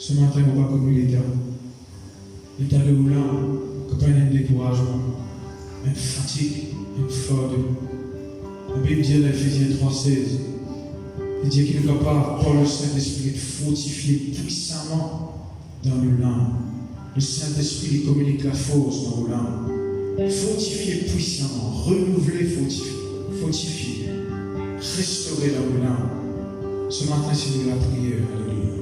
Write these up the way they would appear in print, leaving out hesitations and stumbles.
Ce matin, on va comme l'État. L'État de moulin, que pas un découragement, une fatigue, une farde. La Bible dit dans Ephésiens 3,16, il dit qu'il est capable, par le Saint-Esprit, de fortifier puissamment dans le lamp. Le Saint-Esprit communique la force dans le lamp. Fortifier puissamment, renouveler, fortifier, restaurer dans le lamp. Ce matin, c'est de la prière. Alléluia.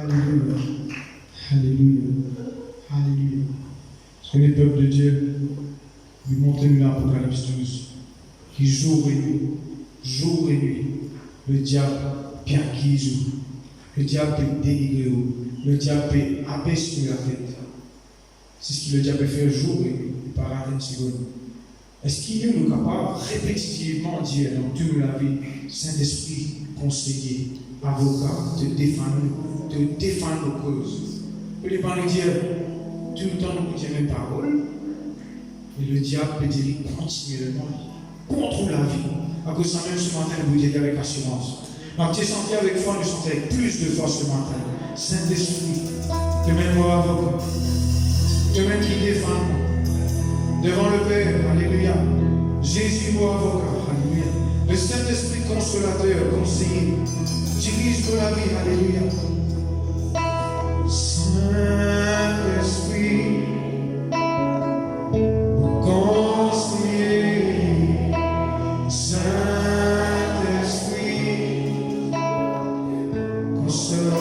Alléluia. Alléluia. Alléluia. Parce que les peuples de Dieu lui montrent nous l'Apocalypse 12, qui jour et nuit, le diable peut acquis, le diable peut dénigrer, le diable peut abaisser la tête. C'est ce que le diable fait jour et nuit, par la seconde. Est-ce qu'il est capable répétitivement de dire dans toute la vie, Saint-Esprit, conseiller, avocat, de défendre nos causes? Il ne peut pas nous dire tout le temps nous dire mes paroles, mais le diable peut dire continuellement contre la vie. À cause de ça, même ce matin, vous dites avec assurance. Donc, tu es senti avec foi, nous sentons avec plus de force ce matin. Saint-Esprit, te mets moi avocat, te mets qui défend devant le Père, alléluia. Jésus, mon avocat, alléluia. Le Saint-Esprit consolateur, conseiller, dirige pour la vie, alléluia. Saint-Esprit, conseiller, Saint-Esprit, consolateur.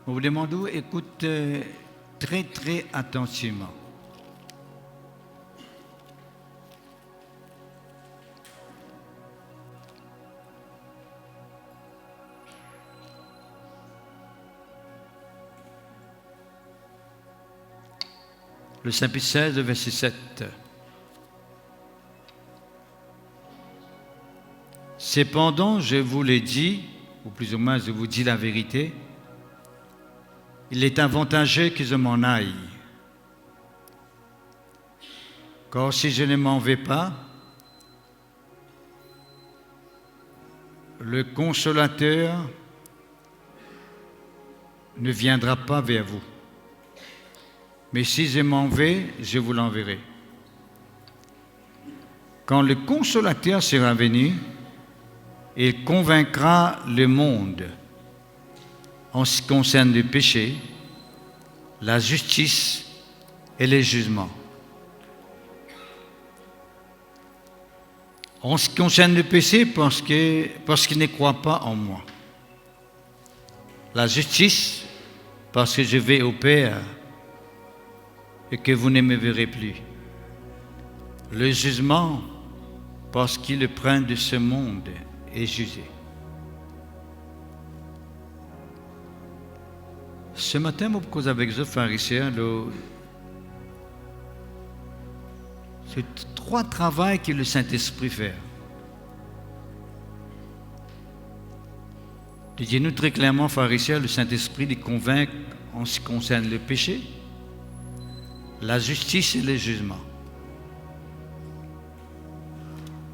Je vous demande, écoute très très attentivement. Le chapitre 16, verset 7. Cependant, je vous l'ai dit, ou plus ou moins je vous dis la vérité, il est avantageux que je m'en aille. Car si je ne m'en vais pas, le consolateur ne viendra pas vers vous. Mais si je m'en vais, je vous l'enverrai. Quand le consolateur sera venu, il convaincra le monde en ce qui concerne le péché, la justice et le jugement. En ce qui concerne le péché, parce qu'il ne croit pas en moi. La justice, parce que je vais au Père et que vous ne me verrez plus. Le jugement, parce qu'il le prend de ce monde est jugé. Ce matin, je cause avec les pharisiens, c'est 3 travaux que le Saint-Esprit fait. Dis-nous très clairement, pharisiens, le Saint-Esprit les convainc en ce qui concerne le péché, la justice et le jugement.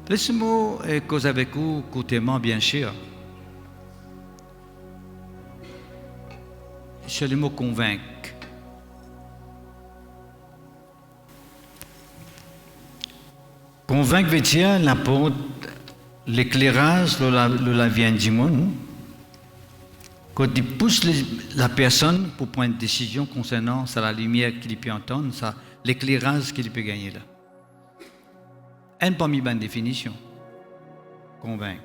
Laissez-moi causer avec vous côtément, bien sûr. C'est le mot convaincre. Convaincre veut dire l'apporter l'éclairage de la vie du monde. Quand il pousse la personne pour prendre une décision concernant la lumière qu'il peut entendre, l'éclairage qu'il peut gagner là. Elle n'a pas mis une définition. Convaincre.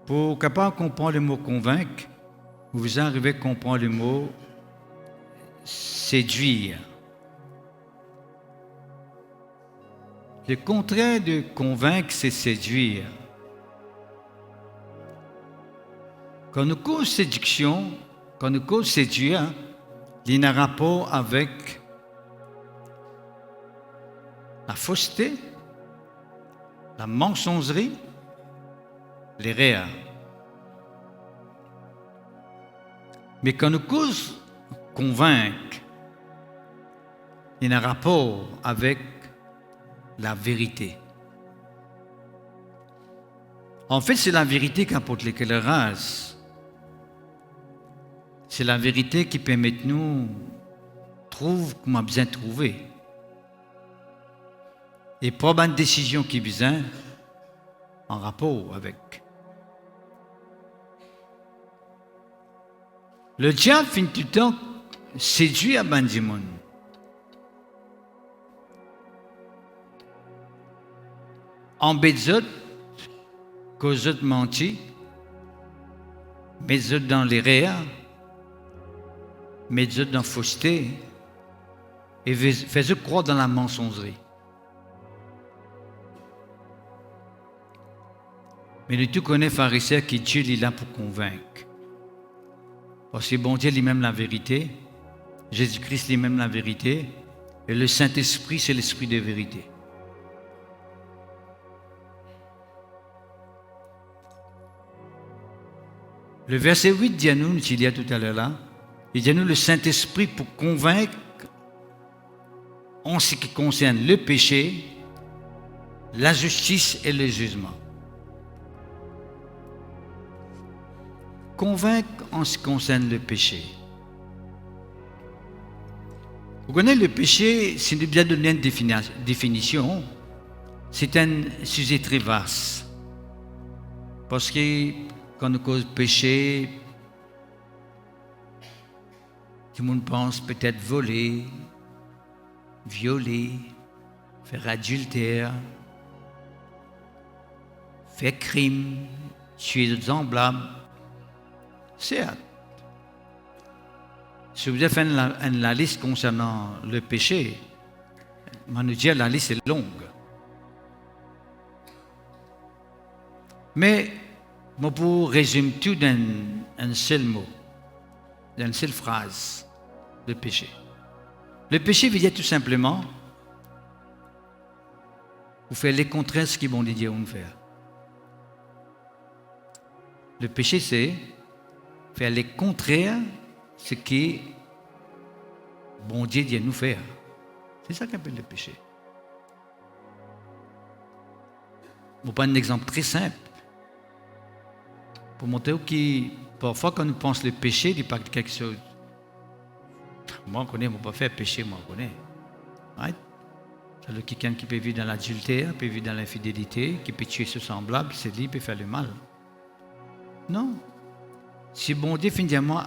Pour capable comprendre le mot convaincre, vous arrivez à comprendre le mot séduire. Le contraire de convaincre, c'est séduire. Quand nous cause séduction, quand nous cause séduire, il y a un rapport avec la fausseté, la mensongerie, l'erreur. Mais quand nous cause convaincre, il y a un rapport avec la vérité. En fait, c'est la vérité qui apporte l'éclairage. C'est la vérité qui permet de nous trouver comme on a besoin de trouver. Et prendre une décision qui est besoin en rapport avec. Le diable finit tout le temps séduit à ben du monde. Embête les autres, cause autres mentis, met les autres dans l'erreur, met les autres dans la fausseté et fait eux croire dans la mensongerie. Mais nous tous connaissons pharisiens qui Dieu est là pour convaincre. Parce que bon Dieu lui-même la vérité, Jésus-Christ lui-même la vérité, et le Saint-Esprit c'est l'Esprit de vérité. Le verset 8 dit à nous, il y a tout à l'heure là, il dit à nous le Saint-Esprit pour convaincre en ce qui concerne le péché, la justice et le jugement. Convaincre en ce qui concerne le péché. Vous connaissez le péché, si nous bien donner une définition, c'est un sujet très vaste. Parce que quand on cause péché, tout le monde pense peut-être voler, violer, faire adultère, faire crime, tuer d'autres semblables. Certes, si vous avez fait la liste concernant le péché, on nous dit la liste est longue. Mais, pour résumer tout dans un seul mot, dans une seule phrase, le péché. Le péché veut dire tout simplement, vous faites les contraires de ce qu'ils vont dire on faire. Le péché, c'est faire les contraires de ce que bon Dieu dit nous faire. C'est ça qu'on appelle le péché. Je vais prendre un exemple très simple. Pour montrer que parfois, quand on pense le péché, il n'y a pas quelque chose. Moi, je connais, je ne peux pas faire péché, moi, je connais. Right? C'est quelqu'un qui peut vivre dans l'adultère, peut vivre dans l'infidélité, qui peut tuer ses semblables, c'est lui qui peut faire le mal. Non. Si bon Dieu finit à moi,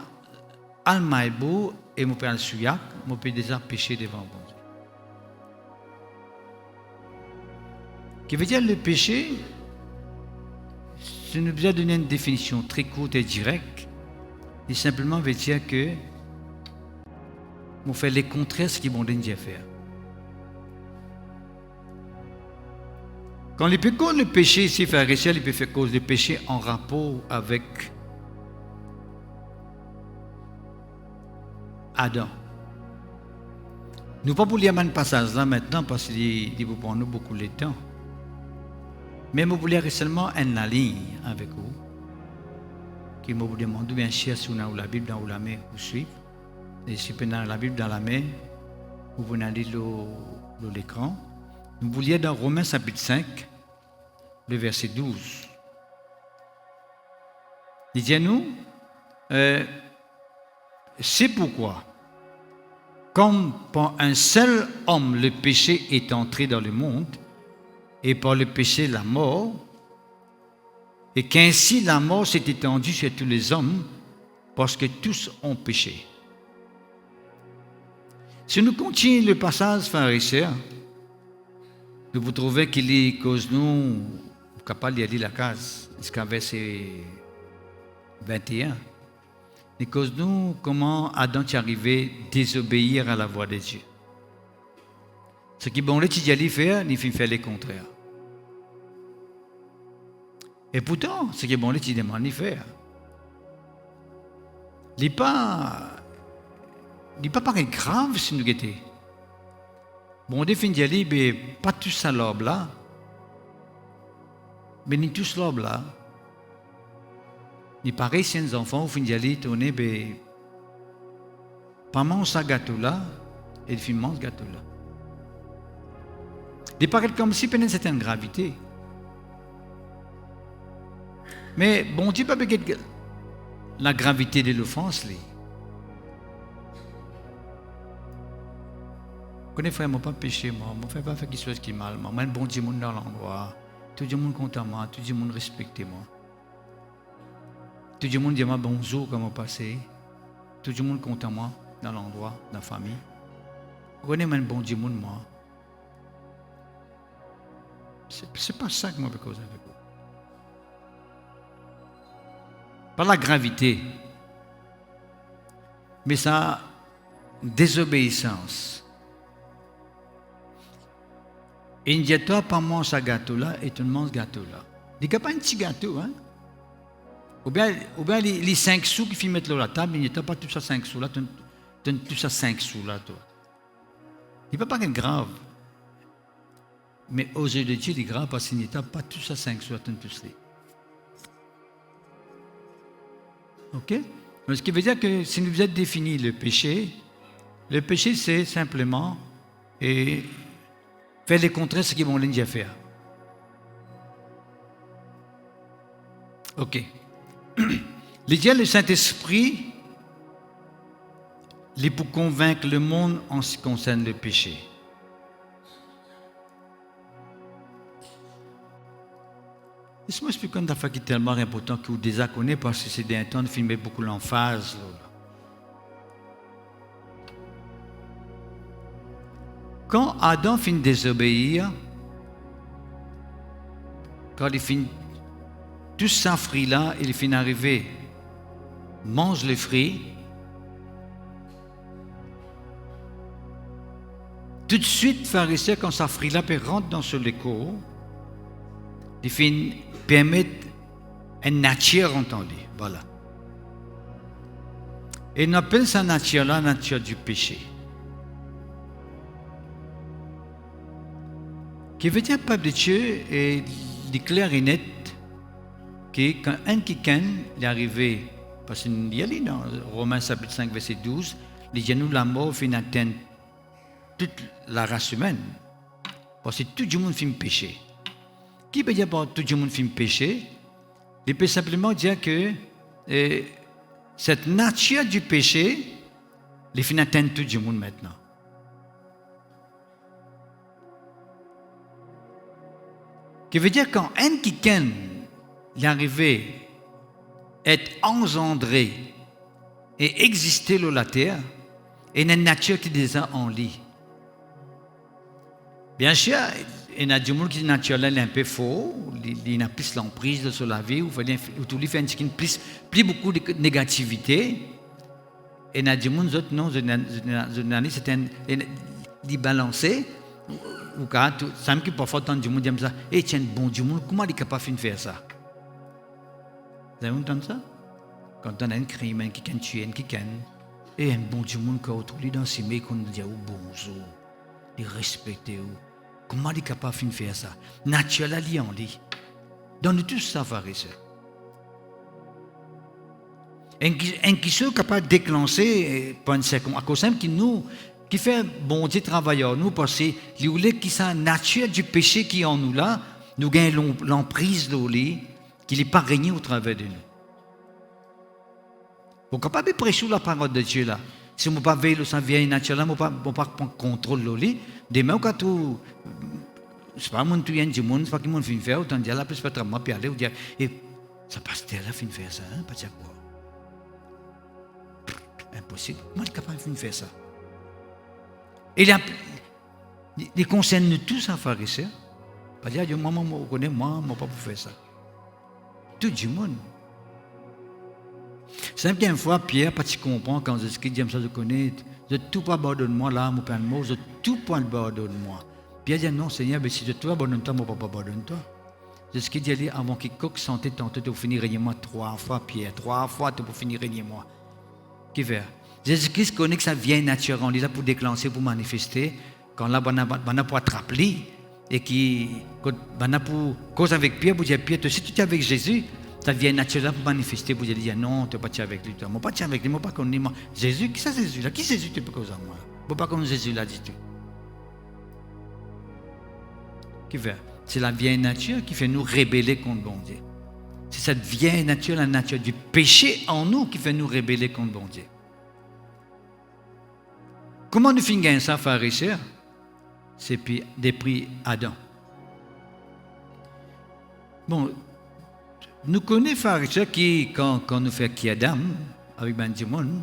Almaïbou et mon père Souyak, je peux déjà pécher devant bon Dieu. Qui veut dire le péché, si nous devons donner une définition très courte et directe, il simplement veut dire que on fait les contraires de ce qu'ils vont dire faire. Quand il peut cause le péché ici, frère Richel, il peut faire cause de péché en rapport avec Adam. Nous ne pouvons pas lire un passage là maintenant parce qu'il vous prend nous beaucoup de temps. Mais je vous lire seulement une ligne avec vous. Qui me demande bien cher si vous avez la Bible dans la main ou suivre. Et si vous avez la Bible dans la main, vous venez lire l'écran. Nous vous lire dans Romains chapitre 5, le verset 12. Il dit à nous, c'est pourquoi, comme par un seul homme le péché est entré dans le monde, et par le péché la mort, et qu'ainsi la mort s'est étendue sur tous les hommes, parce que tous ont péché. Si nous continuons le passage, frères et sœurs, vous trouvez qu'il est cause nous, capable de lire la case, jusqu'à verset 21. Il cause nous comment Adam est arrivé à désobéir à la voix de Dieu. Ce qui bon, il a faire, il fait les contraires. Et pourtant, ce qui est bon, il demande de faire. Il n'est pas pareil grave si nous guettons. Bon, on définit dire, mais pas tout ça l'homme là, mais ni tous l'homme là. Ni pareil si un enfant, au fin d'y tourner, mais pas manger ce gâteau là, et il mange ce gâteau là. Il paraît comme si il y a une certaine gravité. Mais bon Dieu pas peut-être la gravité de l'offense. Vous connaissez frère, moi pas péché, moi ne fais pas faire quelque chose qui est mal. Moi, un bon Dieu dans l'endroit. Tout le monde compte à moi, tout le monde respecte moi. Tout le monde dit moi bonjour, comment passer. Tout le monde compte à moi dans l'endroit, dans la famille. Vous connaissez un bon Dieu moi. C'est pas ça que moi je peux causer avec vous. Pas la gravité, mais sa désobéissance. Et il dit, toi, pas manger ce gâteau-là, et tu manges ce gâteau-là. Il n'y a pas un petit gâteau, hein? Ou bien les 5 sous qui mettent sur la table, il n'y a pas tout ça 5 sous là, tu donnes tout ça 5 sous là, toi. Il ne peut pas être grave. Mais aux yeux de Dieu, il est grave parce qu'il n'y a pas tout ça 5 sous là, tu donnes tout ça. Ok? Ce qui veut dire que si nous avons défini le péché c'est simplement faire les contraires de ce qu'ils vont dire faire. Ok. L'idée, le Saint-Esprit, il est pour convaincre le monde en ce qui concerne le péché. Laisse-moi expliquer une affaire qui est tellement importante que vous déjà connaissez parce que c'est d'un temps de filmer beaucoup l'emphase. Quand Adam finit de désobéir, quand il finit tout ça fruit là, il finit d'arriver mange les fruits, tout de suite, pharisien, quand ça fruit là, rentre dans ce léco, il permet une nature entendue. Voilà. Et on appelle sa nature là, la nature du péché. Qui veut dire, peuple de Dieu, est clair et net que quand un qui est arrivé, parce qu'il y a dans Romains chapitre 5, verset 12, il dit nous la mort finit atteindre toute la race humaine. Parce que tout le monde fait péché. Qui veut dire par tout le monde fait péché? Il peut simplement dire que cette nature du péché, il finit atteindre tout le monde maintenant. Qui veut dire quand un qui est arrivé être engendré et exister sur la terre, et une nature qui est déjà en lui. Bien sûr, il y a des gens qui sont naturels un peu faux, il y a plus l'emprise sur la vie, ou tout lui fait plus beaucoup de négativité. Et il y a des gens qui non, c'est un balancé. Ou quand ça me dit parfois tant de gens disent ça, et tiens bon Dieu, comment il est capable de faire ça? Vous avez entendu ça? Quand on a un crime, qui can tuer, qui can, et un bon Dieu, qui a autour dans ses mains, qu'on dit bonjour, il respecte. Comment il est capable de faire ça? Naturellement, il en dit. Donne tout ça, pharisien. Un qui soit capable de déclencher, pour une seconde, à cause de qui fait bon Dieu travailleur, nous, parce qu'il voulait qu'il y ait la nature du péché qui est en nous là, nous gagnons l'emprise de lui, qu'il n'est pas régné au travers de nous. Vous êtes capable de prêcher la parole de Dieu là. Si vous ne pas veiller sa vieille nature là, vous ne pas prendre contrôle de lui. Demain, quand tout, c'est pas mon tout du monde, c'est pas qui m'ont fait faire, autant dire là, plus peut-être moi, puis aller, ou dire, et ça passe là, fin faire ça, hein, pas dire quoi. Impossible. Moi, je suis capable de faire ça. Et les concerne tous en pharisien. Pas dire, moi, je connais, moi, je ne peux pas faire ça. Tout le monde. C'est une bien fois, Pierre, parce qu'il comprend quand Jésus dit, ça je connais, je tout pas abandonne-moi là, mon père de mot, je tout pas abandonne-moi. Pierre dit, non, Seigneur, mais si je tout abandonne-toi, mon papa abandonne-toi. Jésus dit, avant quiconque sentait tenter de finir régner moi 3 fois, Pierre, 3 fois, tu peux finir régner moi. Qui fait? Jésus-Christ connaît que ça vient naturellement, il est là pour déclencher, pour manifester, quand là, on a pour attraper, et qui, on a pour cause avec Pierre, pour dire, Pierre, si tu es avec Jésus, ça vient naturellement pour manifester, pour dire non, tu n'es pas avec lui, tu n'es pas avec lui, tu n'es pas avec lui. Jésus, qui c'est Jésus là? Qui Jésus tu peux causer à moi? Tu n'es pas comme Jésus l'a dit. Qui fait? C'est la vieille nature qui fait nous rébeller contre bon Dieu. C'est cette vieille nature, la nature du péché en nous qui fait nous rébeller contre bon Dieu. Comment nous finissons ça, pharisiens? C'est depuis Adam. Bon, nous connaissons pharisiens qui, quand nous faisons qui Adam, avec Ben Dimon,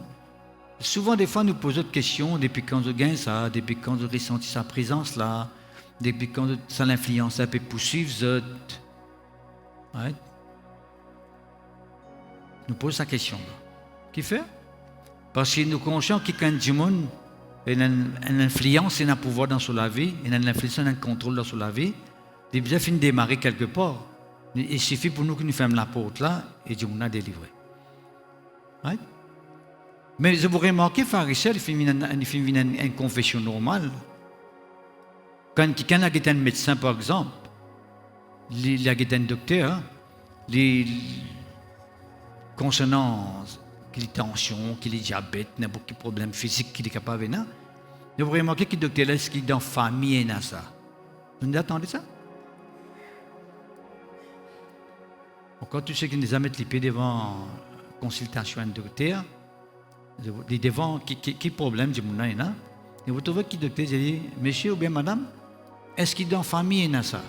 souvent des fois nous posons des questions depuis quand je gagne ça, depuis quand je ressenti sa présence là, depuis quand ça l'influence un peu poursuivre, ouais. Nous posons cette question là. Qui fait? Parce que nous conscients que quand Dimon a une influence et un pouvoir dans sa vie, il a une influence et un contrôle dans sa vie, il a besoin de démarrer quelque part. Il suffit pour nous que nous fassions la porte là et Dieu nous a délivré. Right? Mais je vous remarquez, pharisien, il fait une confession normale. Quand quelqu'un a un médecin, par exemple, il a un docteur, concernant qu'il ait tension, qu'il ait diabète, n'importe quel problème physique qu'il est capable de faire, vous remarquez que le docteur est ce qu'il est dans la famille et dans ça. Vous attendez ça? Quand tu sais qu'il nous a mis les pieds devant consultation d'un docteur, devant quel problème du monde là, et vous trouvez que le docteur dit, monsieur ou bien madame, est-ce qu'il est dans la famille et ça?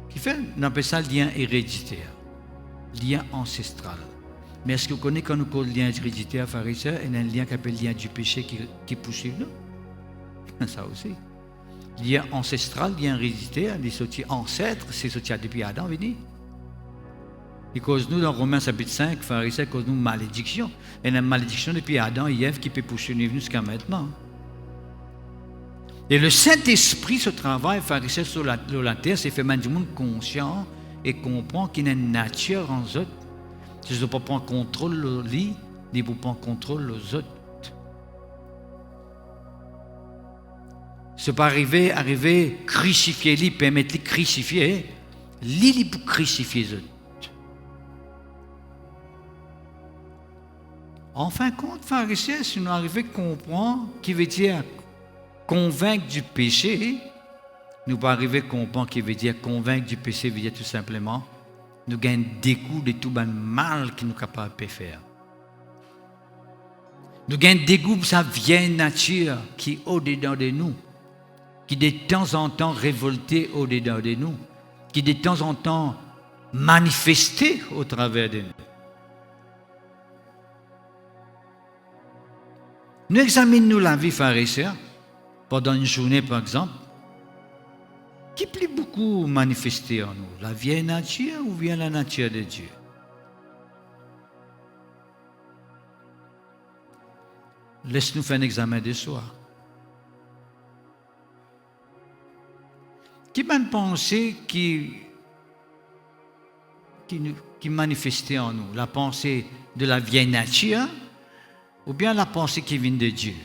Qui fait, on appelle ça le lien héréditaire, lien ancestral. Mais est-ce que vous connaissez quand nous parlons de lien héréditaire, pharisien, il y a un lien qui s'appelle le lien du péché qui poursuit nous? Ça aussi. Lien ancestral, lien héréditaire, les sorties ancêtres, c'est sorti depuis Adam, vous dites. Il cause nous, dans Romains chapitre 5, pharisien cause nous malédiction. Et la malédiction depuis Adam et Ève qui peut poursuivre jusqu'à maintenant. Et le Saint-Esprit, ce travail pharisien sur la terre, c'est fait même du monde conscient et comprend qu'il y a une nature en eux. Si je ne peux pas prendre contrôle de lui, ni pour prendre contrôle aux autres. Ce pas arriver crucifier lui, permettre de crucifier, lui pour crucifier les autres. En fin de compte, pharisien, si nous arrivons à comprendre qui veut dire convaincre du péché, nous pas arriver à comprendre qui veut dire convaincre du péché, veut dire tout simplement nous gagnons des coups de tout le mal que nous sommes capables de faire. Nous gagnons des goûts de sa vieille nature qui est au-dedans de nous, qui de temps en temps révoltée au-dedans de nous, qui de temps en temps manifestée au travers de nous. Nous examinons la vie pharisien pendant une journée, par exemple, qui plaît beaucoup manifester en nous, la vieille nature ou bien la nature de Dieu. Laisse-nous faire un examen de soi. Qui m'a une pensée qui manifestait en nous, la pensée de la vieille nature ou bien la pensée qui vient de Dieu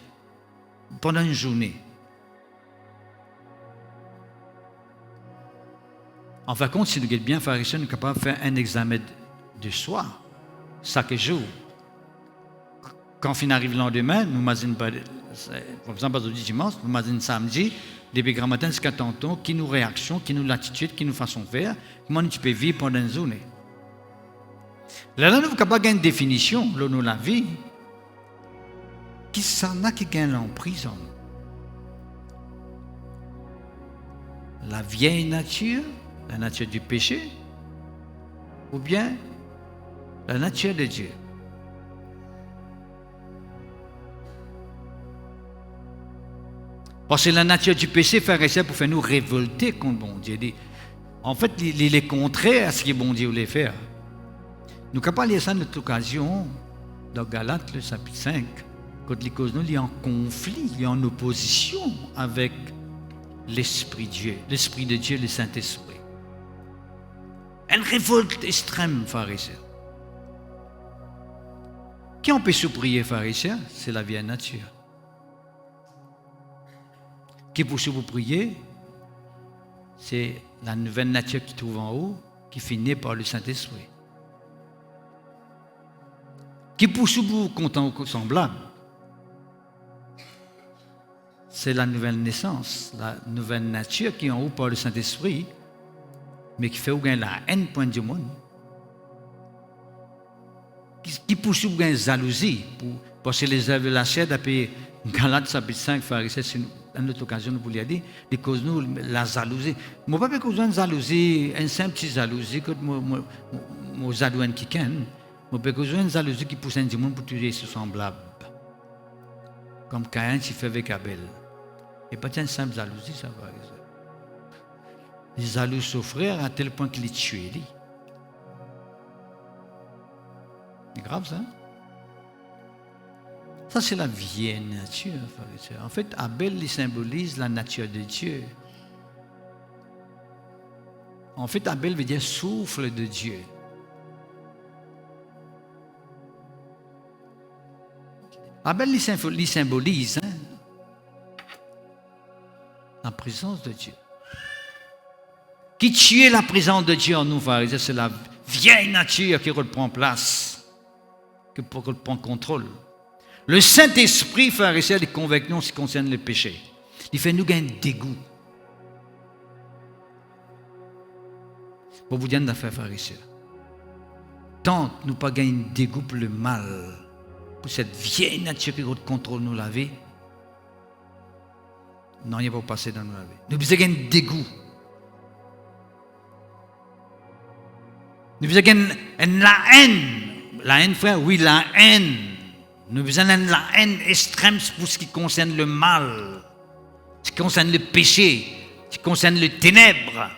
pendant une journée. En fin de compte, si nous sommes bien pharisiens, nous sommes capables de faire un examen de soi chaque jour. Quand on arrive le lendemain, nous imaginons par exemple, aujourd'hui dimanche, nous imaginons samedi, depuis grand matin jusqu'à tantôt, qui nous réaction, qui nous l'attitude, qui nous façon de faire, comment tu peux vivre pendant une journée. Là, nous sommes capables de une définition, là, nous la vie, qui s'en a qui gagne l'emprise en nous. La vieille nature, la nature du péché, ou bien la nature de Dieu. Parce que la nature du péché fait ça pour faire nous révolter contre bon Dieu. En fait, il est contraire à ce que bon Dieu voulait faire. Nous ne pouvons pas lire ça à notre occasion dans Galates, le chapitre 5, quand les causes nous il est en conflit, il est en opposition avec l'Esprit de Dieu, le Saint-Esprit. Une révolte extrême, pharisien. Qui empêche de prier, pharisien? C'est la vieille nature. Qui pousse vous prier, c'est la nouvelle nature qui trouve en haut, qui finit par le Saint-Esprit. Qui pousse vous content ou semblable, c'est la nouvelle naissance, la nouvelle nature qui est en haut par le Saint-Esprit, mais qui fait ou la haine point du monde. Qui pousse ou la jalousie, parce que les œuvres de la chair, d'après Galates chapitre 5, pharisien, c'est à notre occasion, nous voulions dire, les causes nous, la jalousie. Je ne peux pas causer une jalousie, une simple jalousie, que je jaloux qui ken. Je peux causer une jalousie qui pousse un démon pour tuer ses semblables. Comme Caïn qui fait avec Abel. Et pas une simple jalousie, ça va. Les jaloux son frère à tel point qu'il est tué. C'est grave, ça. Ça, c'est la vieille nature. En fait, Abel il symbolise la nature de Dieu. En fait, Abel veut dire souffle de Dieu. Abel il symbolise la présence de Dieu. Qui tue la présence de Dieu en nous, c'est la vieille nature qui reprend place, qui reprend contrôle. Le Saint-Esprit, pharisien, il convainc nous en ce qui concerne le péché. Il fait nous gagner dégoût. Pour vous dire d'affaires, pharisien. Tant nous pas gagner dégoût pour le mal, pour cette vieille nature qui contrôle nous la vie, non, il n'y a pas passer dans nous la vie. Nous devons gagner dégoût. Nous devons gagner la haine. La haine, frère, oui, la haine. Nous avons la haine extrême pour ce qui concerne le mal, ce qui concerne le péché, ce qui concerne les ténèbres.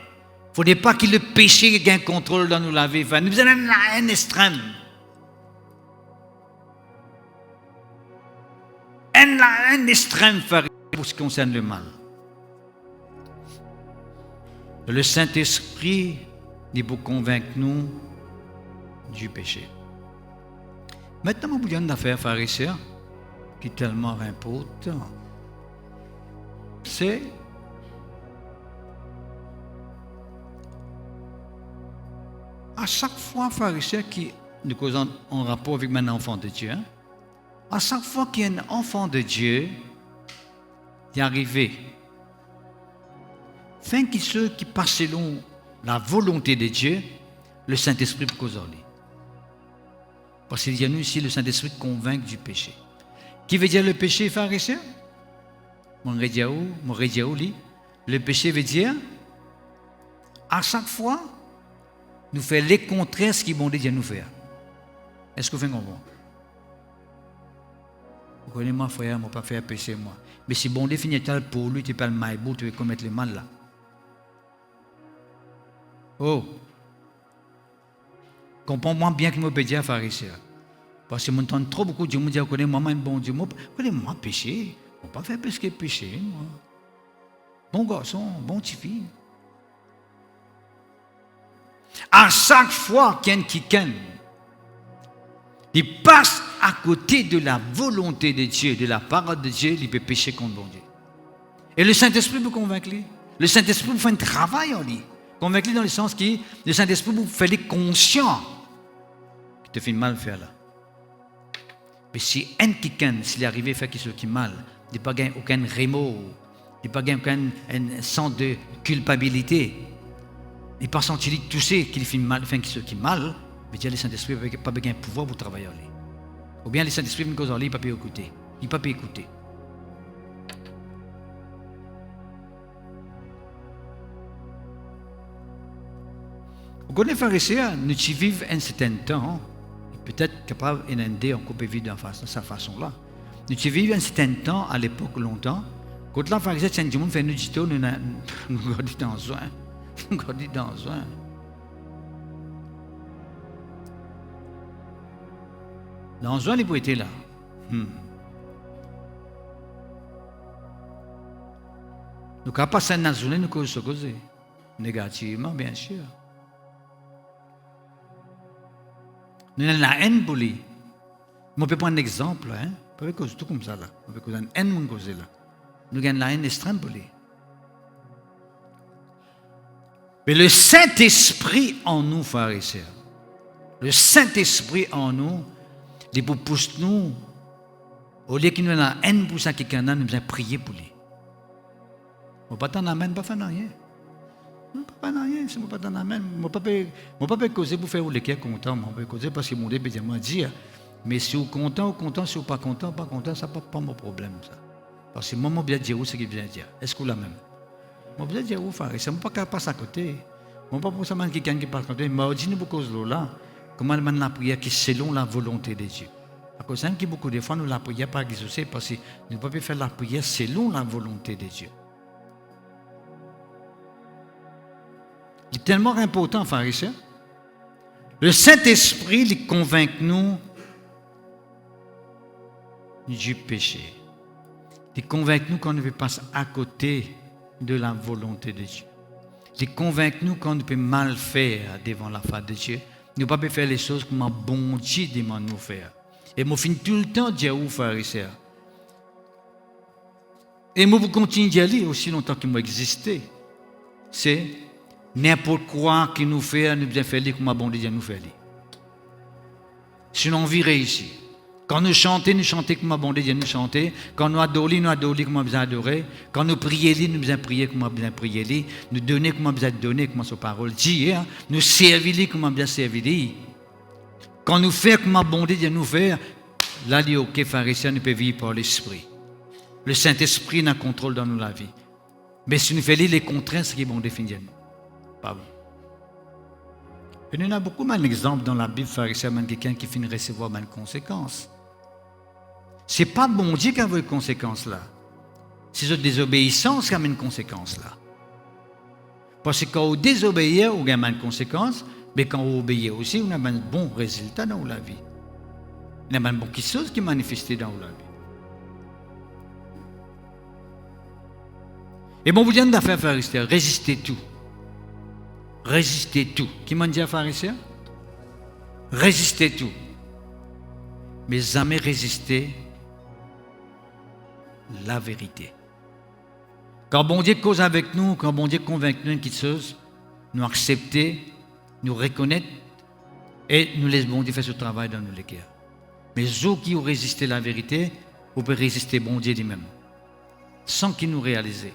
ne faudrait pas que le péché ait un contrôle dans nous la vie. Nous avons une haine extrême. Une haine extrême pour ce qui concerne le mal. Le Saint-Esprit est pour convaincre nous du péché. Maintenant, je vous dis une affaire, frères et sœurs, qui est tellement important. C'est à chaque fois, frères et sœurs, qui nous causons en rapport avec un enfant de Dieu, à chaque fois qu'il y a un enfant de Dieu, il est arrivé. Fin qui ceux qui passent selon la volonté de Dieu, le Saint-Esprit pour causer. Parce qu'il y a nous ici, le Saint-Esprit convainc du péché. Qui veut dire le péché, frères et sœurs? Mon rédiaou, le péché veut dire, à chaque fois, nous faisons les contraires de ce qu'il bon Dieu nous faire. Est-ce que vous faites comprendre? Vous connaissez moi, frère, je ne vais pas faire péché, moi. Mais si bon Dieu finit pour lui, tu peux le maïbou, tu veux commettre le mal là. Oh! Comprends-moi bien que je peux dire, frère et sœur. Parce que je m'entends trop beaucoup de gens me dire, connais moi un bon Dieu, connais-moi péché. Je ne vais pas faire plus que péché, moi. Bon garçon, bon petite fille. À chaque fois qu'il y a un quelqu'un, il passe à côté de la volonté de Dieu, de la parole de Dieu, il peut pécher contre bon Dieu. Et le Saint-Esprit peut convaincre lui. Le Saint-Esprit peut faire un travail en lui. Convaincre lui dans le sens que le Saint-Esprit peut faire les conscients qui te fait mal faire là. Mais si un quelqu'un, s'il est arrivé à faire quelque chose qui est mal, il n'a pas gagné aucun remords, il n'a pas gagné aucun sens de culpabilité, il n'a pas senti toucher qu'il fait mal, fait quelque chose qui est mal, mais déjà le Saint-Esprit n'a pas gagné pouvoir pour travailler en lui. Ou bien le Saint-Esprit vient causer en lui, il ne peut pas écouter. Il ne peut pas écouter. Vous connaissez, frères et sœurs, nous vivons un certain temps, peut-être capable d'inonder, on peut vivre de sa façon-là. Nous vivons un certain temps, à l'époque, longtemps, quand la frère et sœurs, Saint-Dimon fait nous dire, nous gardons dans soin. Nous gardons dans soin. Dans soin, il peut être là. Nous ne passons pas une journée, nous causons négativement, bien sûr. Nous avons la haine pour lui. On peut prendre un exemple, hein? On peut causer tout comme ça là. On peut causer une haine pour causer là. Nous avons la haine extrême pour lui. Mais le Saint-Esprit en nous, frères et sœurs, le Saint-Esprit en nous, il pousse nous, au lieu qu'il nous ait la haine pour ça, quelqu'un nous devons prier pour lui. On ne peut pas t'en amener, pas faire rien. Je ne peux pas rien, je ne peux pas t'en amener. Je ne peux pas causer pour faire les qui sont contents. Je peux causer parce que mon Dieu peut dire, mais si vous êtes content, si vous n'êtes pas content, ça n'est pas mon problème. Ça. Parce que moi, je vais dire où ce qu'il vient dire. Est-ce que vous l'avez même? Je vais dire où faire. Je ne peux pas passer à côté. Je ne peux pas pour ça quelqu'un qui passe à côté. Mais je dis beaucoup de là. Comment la prière qui est selon la volonté de Dieu. À cause que beaucoup de fois, nous la prière pas exaucée parce que nous ne pouvons pas faire la prière selon la volonté de Dieu. C'est tellement important, frères et sœurs. Le Saint-Esprit, il convainc nous du péché. Il convainc nous qu'on ne peut passer à côté de la volonté de Dieu. Il convainc nous qu'on ne peut mal faire devant la face de Dieu. Nous ne pouvons pas faire les choses comme un bon Dieu demande nous faire. Et moi, je finis tout le temps de dire, frères et sœurs. Et moi, je continue d'y aller aussi longtemps que moi exister. C'est n'importe quoi qu'il nous fait, nous devons faire comme un bon Dieu nous fait. Sinon, on virait ici. Quand nous chantons comme un bon Dieu nous chanter. Quand nous adorons comme on besoin adorer. Quand nous prions, nous besoin prier comme on besoin prier. Nous donner comme on besoin donner, comme sa parole dit. Nous servir comme on besoin servir. Quand nous faisons comme un bon Dieu nous fait, là, il est OK, pharisiens, nous pouvons vivre par l'Esprit. Le Saint-Esprit n'a contrôle dans nous la vie. Mais si nous faisons les contraintes, c'est qui est bon définir nous. Pas bon. Et il y en a beaucoup d'exemples dans la Bible, pharisiens, quelqu'un qui finit de recevoir une conséquence. Ce n'est pas bon Dieu qui a une conséquence là. C'est une désobéissance qui a une conséquence là. Parce que quand on désobéit, on a une conséquence, mais quand on obéit aussi, on a un bon résultat dans la vie. On a une bonne chose qui est manifestée dans la vie. Et bon, vous dites d'affaires pharisiens, résistez tout. Résistez tout. Qui m'a dit à pharisiens? Résistez tout. Mais jamais résister la vérité. Quand bon Dieu cause avec nous, quand bon Dieu convainc nous d'une quelque chose, nous accepter, nous reconnaître et nous laisse bon Dieu faire ce travail dans nos cœurs. Mais ceux qui ont résisté la vérité, vous pouvez résister bon Dieu lui-même, sans qu'il nous réalise.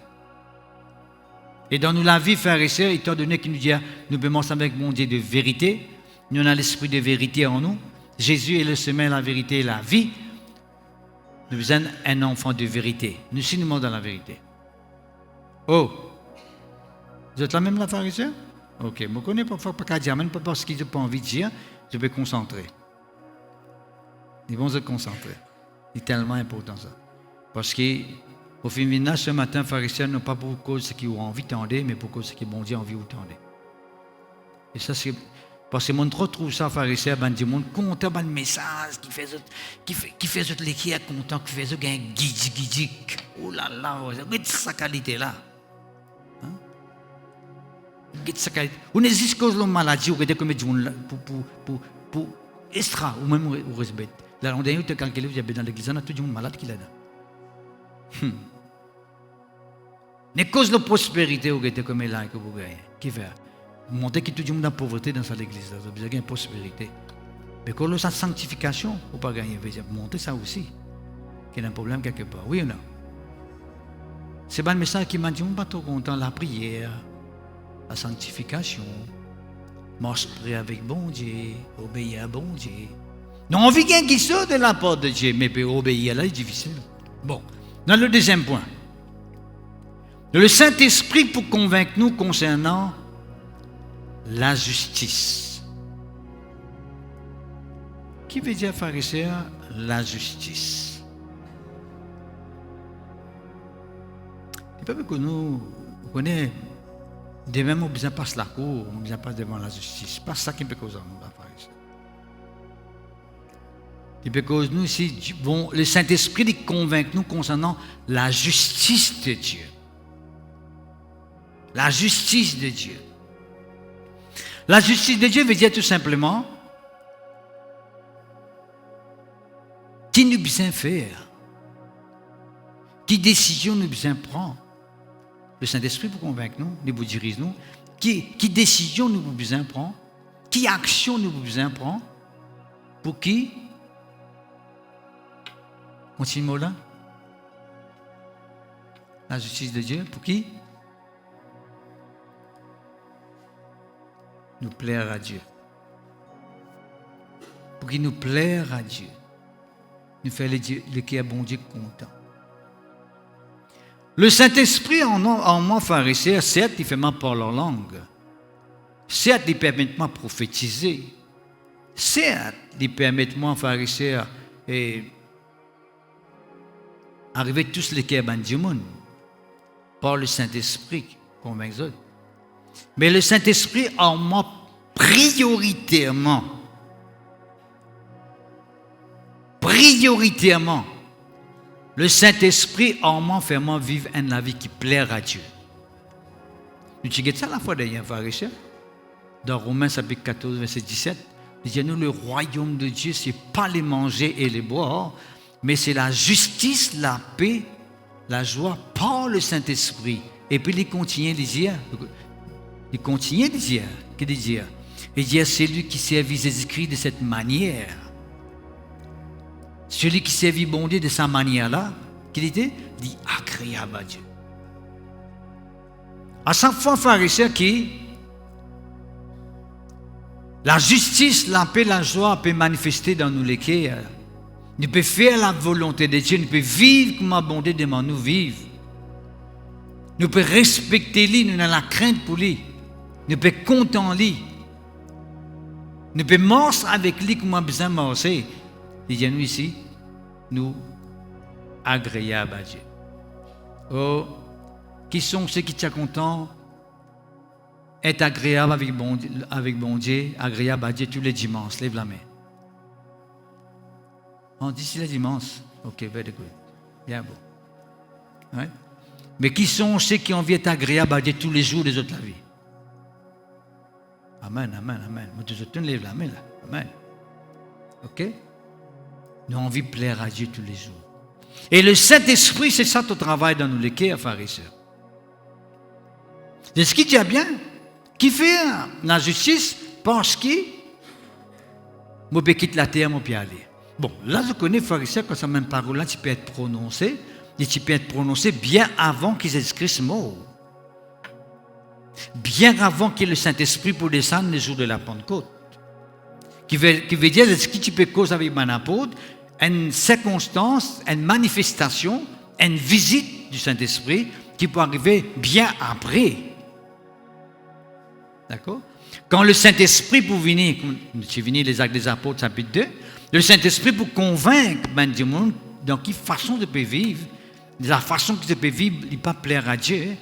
Et dans nous la vie, frères et sœurs, étant donné qu'il nous dit, nous commençons avec bon Dieu de vérité, nous avons l'esprit de vérité en nous, Jésus est le chemin, la vérité et la vie, nous sommes un enfant de vérité. Nous sommes dans la vérité. Oh, vous êtes là même la pharisien? Ok, je ne connais pas qu'à dire, même pas parce que je n'ai pas envie de dire, je vais me concentrer. Ils vont se concentrer. C'est tellement important ça. Parce que, au féminin, ce matin, les pharisiens n'ont pas pour cause ce qu'ils ont envie d'entendre, mais pour cause ce qu'ils bon Dieu a envie d'entendre. Et ça, c'est. Parce que mon trop trouve ça, pharisien, ben, du monde content, ben, le message, qui fait l'équipe content, qui fait un guidi. Oh là là, regarde sa qualité là. On n'existe que la maladie, ou comme du monde pour extra, ou même au respect. Là, on dit que quand quelqu'un vient dans l'église, on a tout le monde malade qui est là. Les causes de prospérité, ou comme là, que vous gagnez, qui fait? Montrer que tout le monde a pauvreté dans l'église, vous avez besoin de prospérité. Mais quand la sanctification, vous ne pouvez pas gagner. Montrer ça aussi. Qu'il y a un problème quelque part. Oui ou non? C'est pas le message qui m'a dit, on n'est pas trop content. La prière, la sanctification, marche près avec bon Dieu, obéir à bon Dieu. Non, on vit quelqu'un qui sort de la porte de Dieu, mais peut obéir là, c'est difficile. Bon, dans le deuxième point. Le Saint-Esprit pour convaincre nous concernant la justice. Qui veut dire, pharisien, la justice? Le peuple que nous connaissons, de même, on a besoin de passer la cour, on a besoin de passer devant la justice. Pas ça qui peut causer nous, la pharisien. Qui peut causer nous ici, bon, le Saint-Esprit convainc nous concernant la justice de Dieu. La justice de Dieu. La justice de Dieu veut dire tout simplement qui nous besoin faire, qui décision nous besoin prendre. Le Saint-Esprit pour convaincre nous, nous vous dirige nous, qui décision nous besoin prendre, qui action nous besoin prendre, pour qui? Continue là. La justice de Dieu, pour qui? Nous plaire à Dieu. Pour qu'il nous plaire à Dieu. Nous faire le cœur bon Dieu content. Le Saint-Esprit en moi, pharisien, certes, il fait ma parole en langue. Certes, il permet de moi prophétiser. Certes, il permet de moi, pharisien, arriver tous les cœurs du monde. Par le Saint-Esprit, convainc les autres. Mais le Saint-Esprit en moi prioritairement, le Saint-Esprit en moi fait moi vivre une vie qui plaire à Dieu. Nous disons ça la fois d'ailleurs, pharisien, dans Romains chapitre 14, verset 17, il dit nous le royaume de Dieu, ce n'est pas les manger et les boire, mais c'est la justice, la paix, la joie par le Saint-Esprit. Et puis il continue de dire, il dit, celui qui servit Jésus-Christ de cette manière, celui qui servit bon Dieu de sa manière-là, qu'il dit agréable à Dieu. À chaque fois, pharisien qui la justice, la paix, la joie peut manifester dans nous les cœurs. Nous pouvons faire la volonté de Dieu, nous pouvons vivre comme bon Dieu demande nous vivre. Nous pouvons respecter lui, nous avons la crainte pour lui. Nous pouvons compter en lui. Nous pouvons marcher avec lui comme on a besoin de marcher. Il dit nous ici, nous agréables à Dieu. Oh, qui sont ceux qui sont contents est agréable avec bon Dieu, agréable à Dieu tous les dimanches? Lève la main. On dit c'est les dimanches. Ok, very good. Bien beau. Ouais. Mais qui sont ceux qui ont envie d'être agréables à Dieu tous les jours des autres de la vie? Amen, amen, amen. Moi, tous autres, lève la main là. Amen. Ok? Nous avons envie de plaire à Dieu tous les jours. Et le Saint-Esprit, c'est ça ton travail dans nos léquets, frères et sœurs. C'est ce qui tient bien. Qui fait la justice parce qu'il moi peux quitter la terre, moi peux aller. Bon, là je connais, frères et sœurs, quand ça même parole là, tu peux être prononcé, et tu peux être prononcé bien avant que Jésus-Christ meure. Bien avant que le Saint-Esprit pour descendre le jour de la Pentecôte. Qui veut dire, ce que tu peux causer avec mon apôtre, une circonstance, une manifestation, une visite du Saint-Esprit qui peut arriver bien après. D'accord? Quand le Saint-Esprit pour venir, comme c'est venu les Actes des Apôtres, chapitre 2, le Saint-Esprit pour convaincre du monde dans quelle façon de peut vivre, de la façon que je peux vivre, il ne peut pas plaire à Dieu.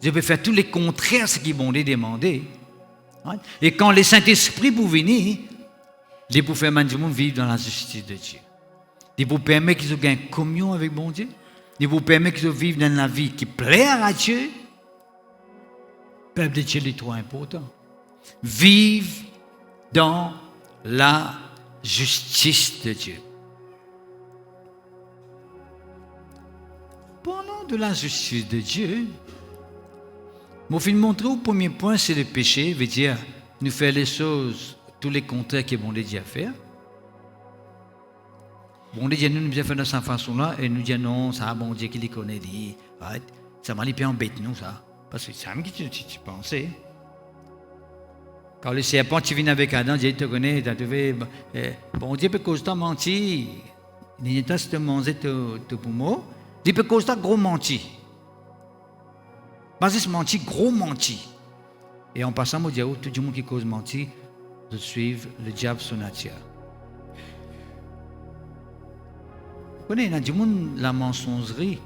Je peux faire tous les contraires à ce qu'ils m'ont demandé. Et quand le Saint-Esprit pour venir, il peut faire du monde vivre dans la justice de Dieu. Il vous permet qu'ils aient une communion avec mon Dieu. Il vous permet qu'ils vivent dans la vie qui plaît à Dieu. Le peuple de Dieu est trop important. Vive dans la justice de Dieu. Parlant de la justice de Dieu, je vais montrer au premier point, c'est le péché, veut dire nous faire les choses, tous les contraires que bon Dieu a fait. Bon Dieu nous a fait de cette façon-là et nous dit non, ça bon Dieu qui les connaît dit, ça m'a pas embêté nous ça, parce que c'est ça que tu pensais. Quand le serpent tu viens avec Adam, Dieu te connaît, tu as trouvé bon Dieu peut causer ta mentir, il n'est pas de manger te poumon, Dieu peut causer ta gros mentir. Pas juste mentir, gros mentir. Et en passant, je dis tout le monde qui cause mentir, de suivre le diable son nature. Vous connaissez, il y a du monde, la mensongerie.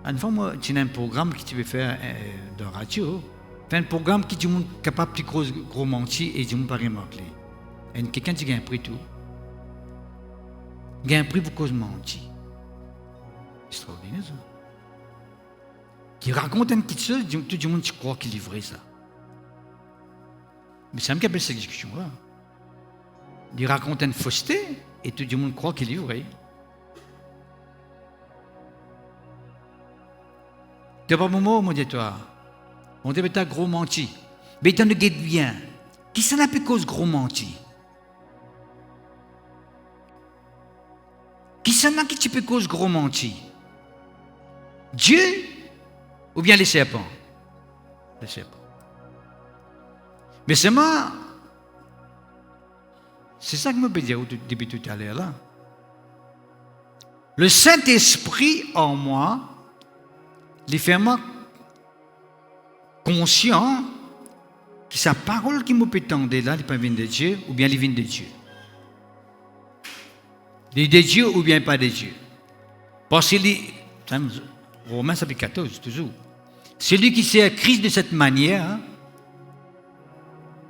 Une fois, moi, tu as un programme que tu veux faire de radio. Tu as un programme qui est capable de gros mentir et du monde pas remarquer. Et quelqu'un qui gagne un prix tout. Il gagne un prix pour cause mentir. C'est extraordinaire ça. Qui raconte une petite chose, tout le monde croit qu'il est vrai ça. Mais c'est un qui appelle cette discussion-là. Il raconte une fausseté et tout le monde croit qu'il est vrai. Tu n'as pas mon mot, mon dis-toi. On dit que tu as gros menti. Mais tu ne guettes bien. Qui s'en a fait cause gros menti? Qui s'en a qui tu peux cause gros menti? Dieu ou bien les serpents? Les serpents. Mais c'est moi. C'est ça que je peux dire depuis tout à l'heure là. Le Saint-Esprit en moi, il fait moi conscient que sa parole qui me peut tendre là, il peut venir de Dieu ou bien il vient de Dieu. Il est de Dieu ou bien pas de Dieu. Parce que Romains chapitre 14, toujours. Celui qui sait Christ de cette manière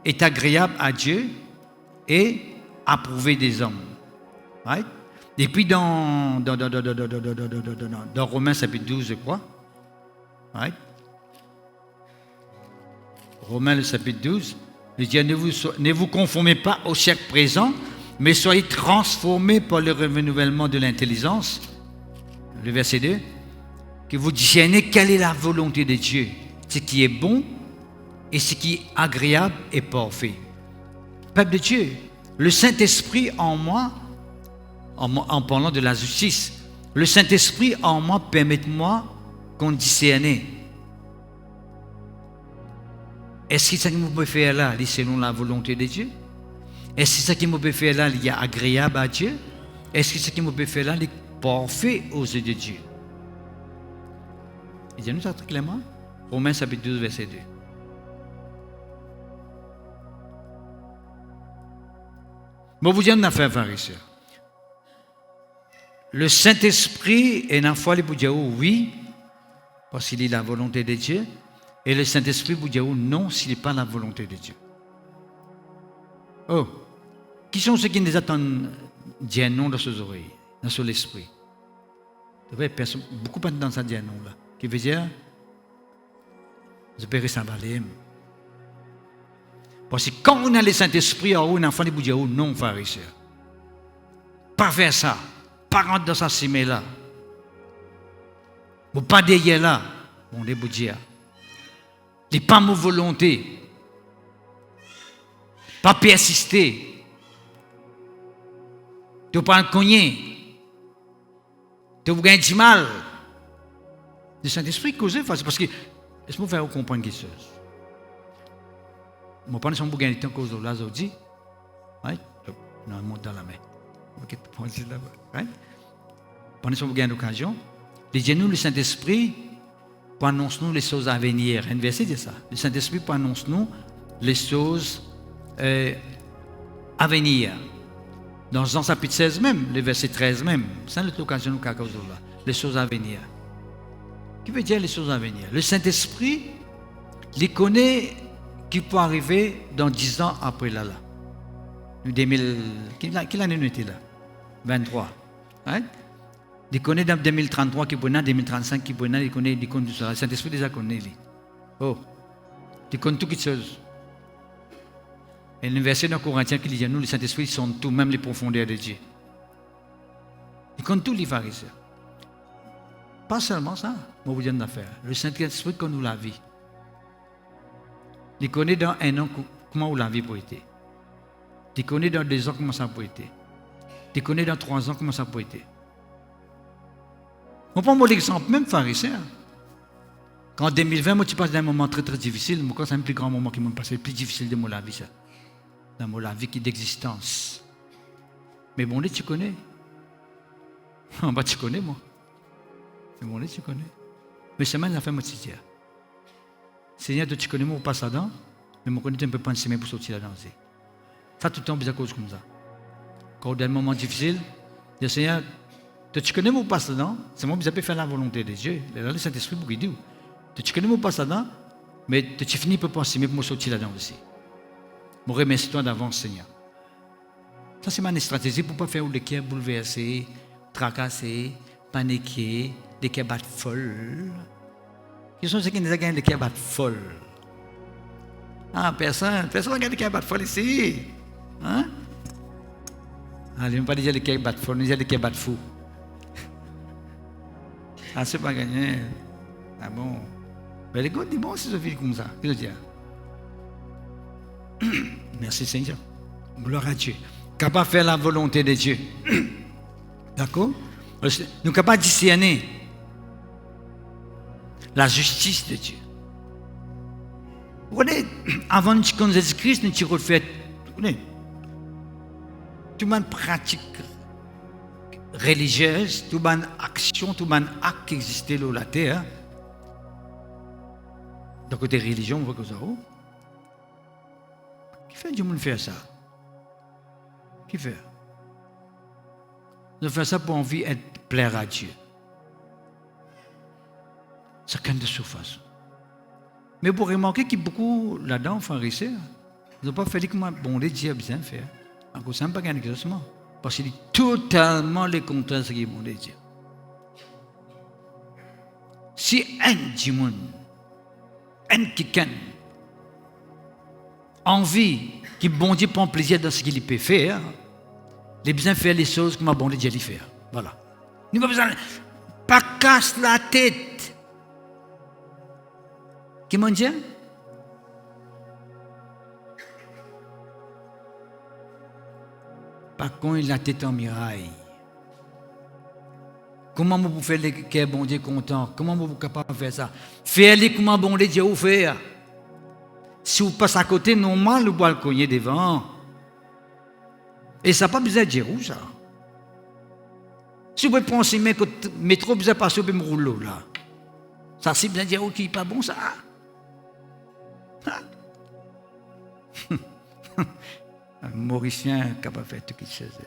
est agréable à Dieu et approuvé des hommes. Right? Et puis dans Romains chapitre 12, je crois. Right? Romains le chapitre 12, il dit ne vous conformez pas au siècle présent, mais soyez transformés par le renouvellement de l'intelligence. Le verset 2. Que vous discernez quelle est la volonté de Dieu, ce qui est bon et ce qui est agréable et parfait. Peuple de Dieu, le Saint-Esprit en moi, en parlant de la justice, le Saint-Esprit en moi permet-moi qu'on discerne. Est-ce que ça qui me peut faire là, c'est selon la volonté de Dieu? Est-ce que ça qui me peut faire là, il est agréable à Dieu? Est-ce que ça qui me peut faire là, il est parfait aux yeux de Dieu? Il dit nous ça très clairement. Romains chapitre 12, verset 2. Bon, vous dites une affaire, frères et sœurs. Le Saint-Esprit est une fois, il peut dire oui, parce qu'il est la volonté de Dieu. Et le Saint-Esprit vous dit non s'il n'est pas la volonté de Dieu. Oh, qui sont ceux qui nous attendent dire non dans ses oreilles, dans son esprit? Beaucoup de gens ça dire non là. Qui veut dire, je peux ressembler. Parce que quand on a le Saint-Esprit, on a un enfant qui vous dit non, pharisien. Pas faire ça. Pas rentrer dans sa cime là. Ou pas derrière là. Bon, les vous dire. Les pas ma volonté. Pas persister. Tu pas un cogner. Tu vous gagnez du mal. Le Saint-Esprit cause parce que laisse-moi faire comprendre quelque chose. Moi, pendant que je gagne le temps cause de l'azodi, non, monte dans la main. Ok, pendant que je gagne l'occasion, nous le Saint-Esprit pour annoncer nous les choses à venir. Un verset dit ça. Le Saint-Esprit pour annoncer nous les choses à venir. Dans Jean chapitre 16 même, le verset 13 même, c'est l'occasion nous cause là, les choses à venir. Qui veut dire les choses à venir? Le Saint-Esprit, il connaît qui peut arriver dans 10 ans après là. 2000, quelle année nous était là? 23. Right? Il connaît dans 2033 qui peut naître, 2035 qui peut naître, il connaît tout ça. Le Saint-Esprit déjà connaît. Oh, il connaît toutes les choses. Et le verset dans Corinthiens qui dit nous, le Saint-Esprit, sont tout, même les profondeurs de Dieu. Il connaît tous les pharisiens. Pas seulement ça, moi vous dire une affaire. Le Saint-Esprit connaît la vie. Il connaît dans un an comment la vie peut être. Il connaît dans 2 ans comment ça peut être. Il connaît dans 3 ans comment ça peut être. On prend mon exemple, même pharisien. Quand en 2020, moi, tu passes d'un moment très très difficile, moi, c'est un plus grand moment qui m'a passé, le plus difficile de mon la vie, ça. Dans mon la vie qui est d'existence. Mais bon, là, tu connais. En bas, tu connais, moi. Mais bon, là, tu connais. Mais c'est mal la fin, moi, tu dis. Seigneur, tu connais, moi, on passe là-dedans, mais moi, je connais un peu pas une semaine pour sortir là-dedans. Ça, tout le temps, à cause comme ça. Quand on a un moment difficile, je dis, Seigneur, tu connais, moi, on passe là-dedans, c'est moi, je peux faire la volonté de Dieu. Là, le Saint-Esprit, vous dit, tu connais, moi, on passe là-dedans, mais tu finis pour penser, mais pour me sortir là-dedans aussi. Je remercie toi d'avance, Seigneur. Ça, c'est ma stratégie pour ne pas faire des cœurs bouleversés, tracassés, paniqués, des cœurs battent folles. Qui sont ceux qui nous ont gagné des cœurs battent folles? Ah, personne n'a gagné des cœurs battent folles ici. Hein? Ah, je ne vais pas dire des cœurs battent folles, je vais dire des cœurs battent fous. Ah, c'est pas gagné. Ah bon. Mais les gars disent bon, c'est Sophie comme ça. Qu'est-ce que je veux dire? Merci Seigneur. Gloire à Dieu. Capable de faire la volonté de Dieu. D'accord? Nous sommes capables de discerner la justice de Dieu. Vous connaissez, avant de connaître Jésus-Christ, nous avons fait toute une pratique religieuse, toute une action, tout un acte qui existait sur la terre. D'un côté religion, on voit que ça. Qui fait du monde faire ça? Qui fait? Nous faisons ça pour envie de plaire à Dieu. Chacun de sa façon. Mais pour remarquer qu'il y a beaucoup là-dedans, pharisiens, ils n'ont pas fait comme bon, les Dieu a besoin de faire. Alors, ça n'a pas gagné exactement. Parce qu'il est totalement le contraire de ce qui est bon de Dieu. Si un du monde, un qui can, envie, qui bon Dieu prend plaisir dans ce qu'il peut faire, il a besoin de faire les choses comme bon Dieu les faire. Voilà. Il n'a pas besoin de pas casse la tête. Qui m'en dit? Pas quand il a la tête en miraille. Comment vous faire les cœurs bon Dieu content? Comment vous êtes capable de faire ça? Faire-les comment bon Dieu vous faire. Si vous passez à côté, normal, vous pouvez le cogner devant. Et ça n'a pas besoin de dire où ça. Si vous pouvez penser, mais que le métro besoin de passer, vous pouvez me rouler là. Ça, c'est bien de dire qui n'est pas bon ça. Un Mauricien capable de faire tout quelque chose.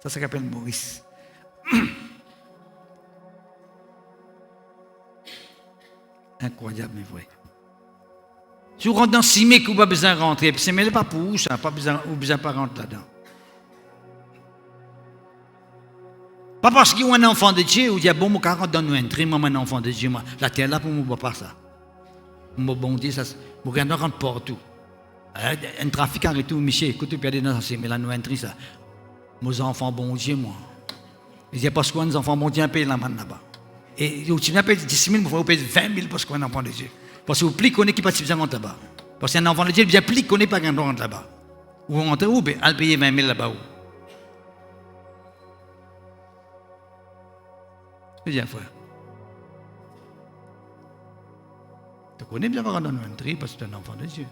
Ça s'appelle Maurice. Incroyable, mais vrai. Si vous rentrez dans 6 mai, vous n'avez pas besoin de rentrer. Puis c'est même pas pour vous, ça. Pas besoin, vous besoin pas rentrer là-dedans. Pas parce qu'il y a un enfant de Dieu, vous dites, bon, moi, quand dans nous entrer, moi, un enfant de Dieu, moi, la terre là, pour moi, pas ça. Moi, bon Dieu, ça, vous regardez, rentre partout. Un trafic arrêté, Michel, écoutez, puis allez dans ça, mais là, nous entrer, ça. Mes enfants, bon Dieu, moi. Ils disent, parce que nos enfants, bon Dieu, un pays là-bas. Et vous payez 10 000, vous payez 20 000 parce qu'on est un enfant de Dieu. Parce que vous pliez qu'on est qui pas besoin de rentrer là-bas. Parce qu'un enfant de Dieu, il plie qu'on n'est pas de rentrer là-bas. Vous rentrez où? Ben, elle paye 20 000 là-bas où? Je dis, frère. Tu connais bien avoir un entrée parce que tu es un enfant de Dieu.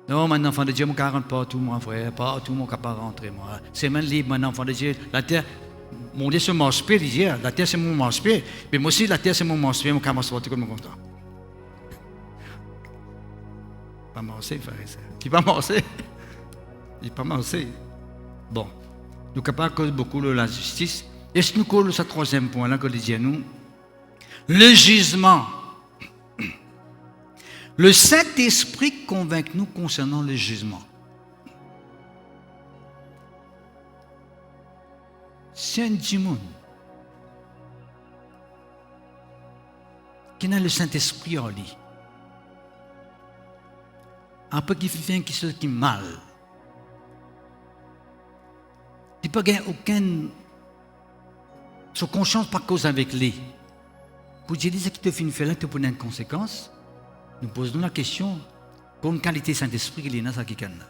Non, mon enfant de Dieu, mon 40 partout, mon frère, partout, mon capable rentrer, moi. C'est même libre, mon enfant de Dieu. La terre, mon Dieu, c'est mon spé, il dit, la terre, c'est mon spé. Mais moi aussi, la terre, c'est mon spé, mon capable sortir comme content. Pas morcer, frère. Qui pas morcer? Il pas morcer. Bon. Nous capables cause beaucoup de la justice. Et ce nous colle ce troisième point là que dit à nous, le jugement. Le Saint-Esprit convainc nous concernant le jugement. C'est un démon qui a le Saint-Esprit en lui. Après qu'il fait quelque chose qui est mal. Il n'y a pas aucune conscience par cause avec lui. Pour dire ce qui te fait une fait là, tu prends une conséquence. Nous posons la question, quelle qualité Saint-Esprit il est dans ce qui est là?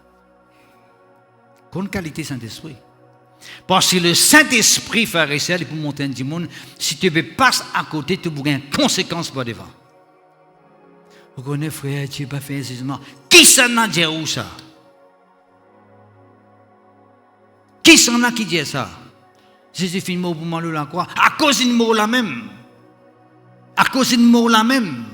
Quelle qualité Saint-Esprit? Parce que le Saint-Esprit, frère et sœur, il peut monter un démon. Si tu veux passer à côté, tu as une conséquence pour devant. Vous connaissez, frère, tu n'as pas fait un jugement. Qui s'en a dit où ça? Qui s'en a qui dit ça? Jésus fait une mort pour moi la croix. À cause d'une mort la même. À cause d'une mort la même.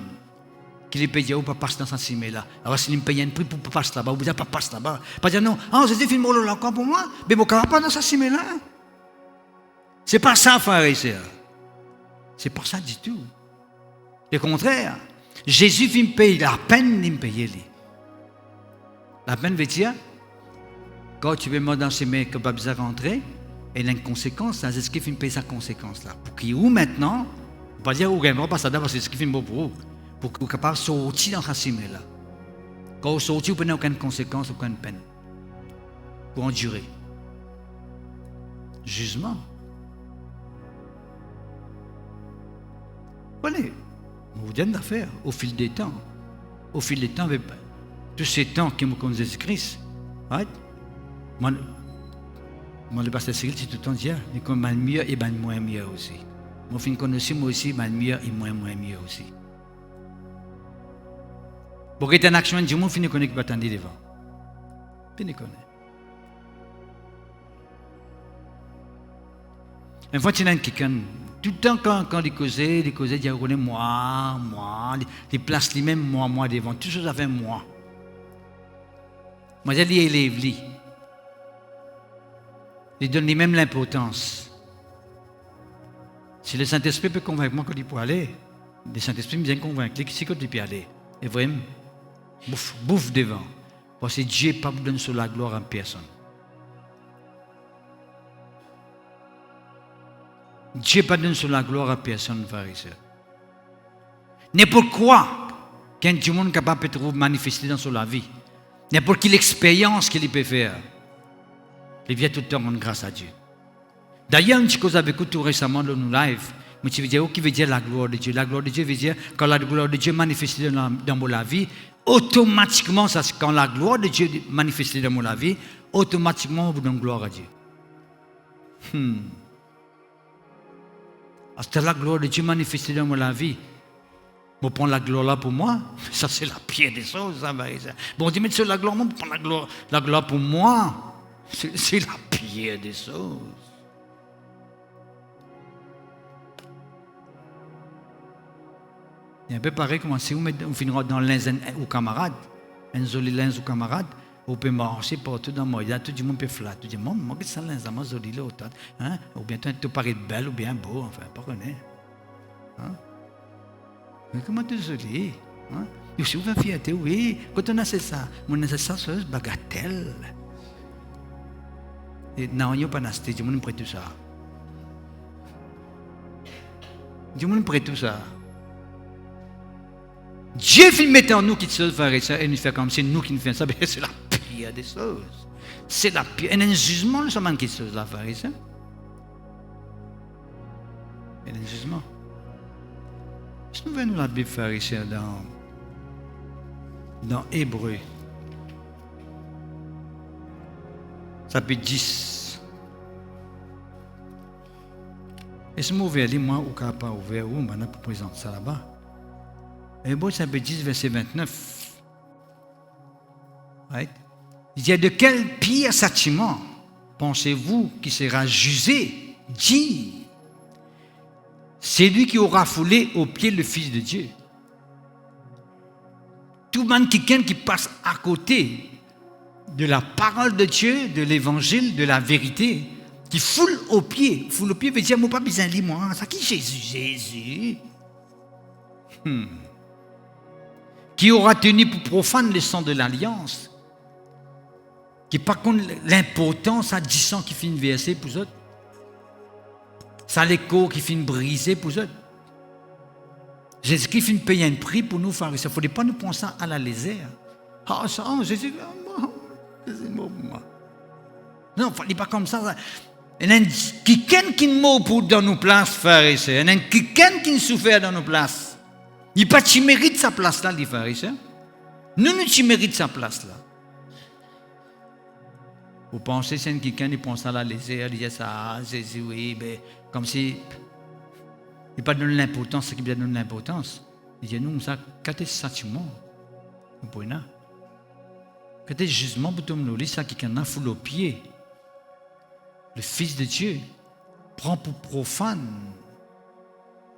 Qu'il est payé ou pas passer dans ce cimé là. Alors s'il me paye un prix pour passer là-bas, ou bien pas passer là-bas. Pas dire non, Jésus fait une mort la croix pour moi. Mais bon, pas dans ce cimé là. C'est pas ça, frère et sœur. C'est pas ça du tout. Au contraire, Jésus fait me payer la peine de me payer. La peine veut dire, quand tu veux mort dans ces mains que pas besoin de rentrer, il y a une conséquence, c'est ce qui fait me payer sa conséquence là. Pour qu'il ou maintenant, pas dire ou gagne pas ça d'abord, c'est ce qui fait me pour vous. Pour que vous soyez capable de sortir dans ce là. Quand vous sortez, vous n'avez aucune conséquence, aucune peine. Pour endurer. Jugement. Voilà. On vous donne d'affaires au fil des temps. Au fil des temps, avec tous ces temps qui me connaissent Jésus-Christ. Right? Moi, le pasteur Cyril, c'est tout le temps dire, il est mal mieux et moins mieux aussi. Moi, je connais moi aussi, mal mieux et moins mieux aussi. Pour qu'il y ait une action du monde, il ne connaît pas attendre devant. Il ne connaît. Une fois, il y a quelqu'un, tout le temps quand il causait, il dit, moi, il place lui-même, moi devant, tout chose avec moi. Moi, j'ai dit, élève lui. Il donne lui-même l'importance. Si le Saint-Esprit peut convaincre moi qu'il peut aller, le Saint-Esprit me vient convaincre qu'il peut aller. Et vraiment, bouffe devant. Parce que Dieu n'est pas donné sur la gloire en personne. Dieu n'est pas donné sur la gloire à personne, frère et sœur. N'importe quoi qu'un démon est capable de manifester dans la vie, n'importe quelle expérience qu'il peut faire, il vient tout le temps rendre grâce à Dieu. D'ailleurs, une chose avec vous tout récemment dans nos lives, mais tu veux dire, qui veut dire la gloire de Dieu? La gloire de Dieu veut dire, quand la gloire de Dieu est manifestée dans la vie, automatiquement, quand la gloire de Dieu est manifestée dans la vie, automatiquement, on vous donne gloire à Dieu. Parce que la gloire de Dieu manifestée dans la vie, on prend la gloire là pour moi, ça c'est la pire des choses. Ça va. Bon, dis, mais c'est la gloire, on prend la gloire pour moi, c'est la pire des choses. C'est un peu pareil comme si on finira dans l'un aux camarades, un joli lin aux camarades, on peut marcher partout dans le monde, tout le monde peut flatter, tout le monde, moi, qu'est-ce que c'est ça, moi, joli là, hein? Ou bien tu parais belle ou bien beau, enfin, pas connaître. Hein? Mais comment tu es joli? Hein? Et aussi, vous avez fierté, oui. Quand on a ça, mon nécessaire, c'est bagatelle. Et non, il n'y a pas d'acheter, je ne prête tout ça. Je ne prête tout ça. Dieu fait mettre en nous qui se fait ça et nous fait comme si nous qui nous faisons ça, c'est la pire des choses. C'est la pire. Et un jugement, nous sommes qui se la faire ça. Et un jugement. Si nous venons la Bible faire ici dans Hébreu, chapitre 10. Et ce mot ouvert, moi, ou n'a pas ouvert, ou on pour présenter ça là-bas. Hébreu, chapitre 10, verset 29. Right? Il dit, de quel pire châtiment pensez-vous qui sera jugé, dit, c'est lui qui aura foulé aux pieds le Fils de Dieu. Tout le monde qui passe à côté de la parole de Dieu, de l'évangile, de la vérité, qui foule aux pieds. Foule aux pieds veut dire, moi pas besoin de lire, moi. Ça qui Jésus? Qui aura tenu pour profane le sang de l'alliance. Qui par contre l'importance à 10 ans qui finit verser pour eux. Ça l'écho qui finit briser pour eux. Jésus qui finit payer un prix pour nous faire ça. Il ne faut pas nous penser à la légère. Ah, ça, Jésus, non, il ne fallait pas comme ça. Il y a quelqu'un qui meurt pour dans nos places, frères et sœurs. Il y a quelqu'un qui souffre dans nos places. Il n'y a pas qui mérite sa place là, les frères et sœurs. Nous, qui mérite sa place là. Vous pensez, c'est quelqu'un qui pense à la légère, il dit ça, Jésus, oui, mais comme si il n'a pas donné l'importance, ce qui lui donne l'importance. Il dit, nous, ça, quand est-ce sentiment? Vous pouvez là. Quand est-ce jugement pour tout le monde, ça, quelqu'un a foulé aux pieds. Le Fils de Dieu prend pour profane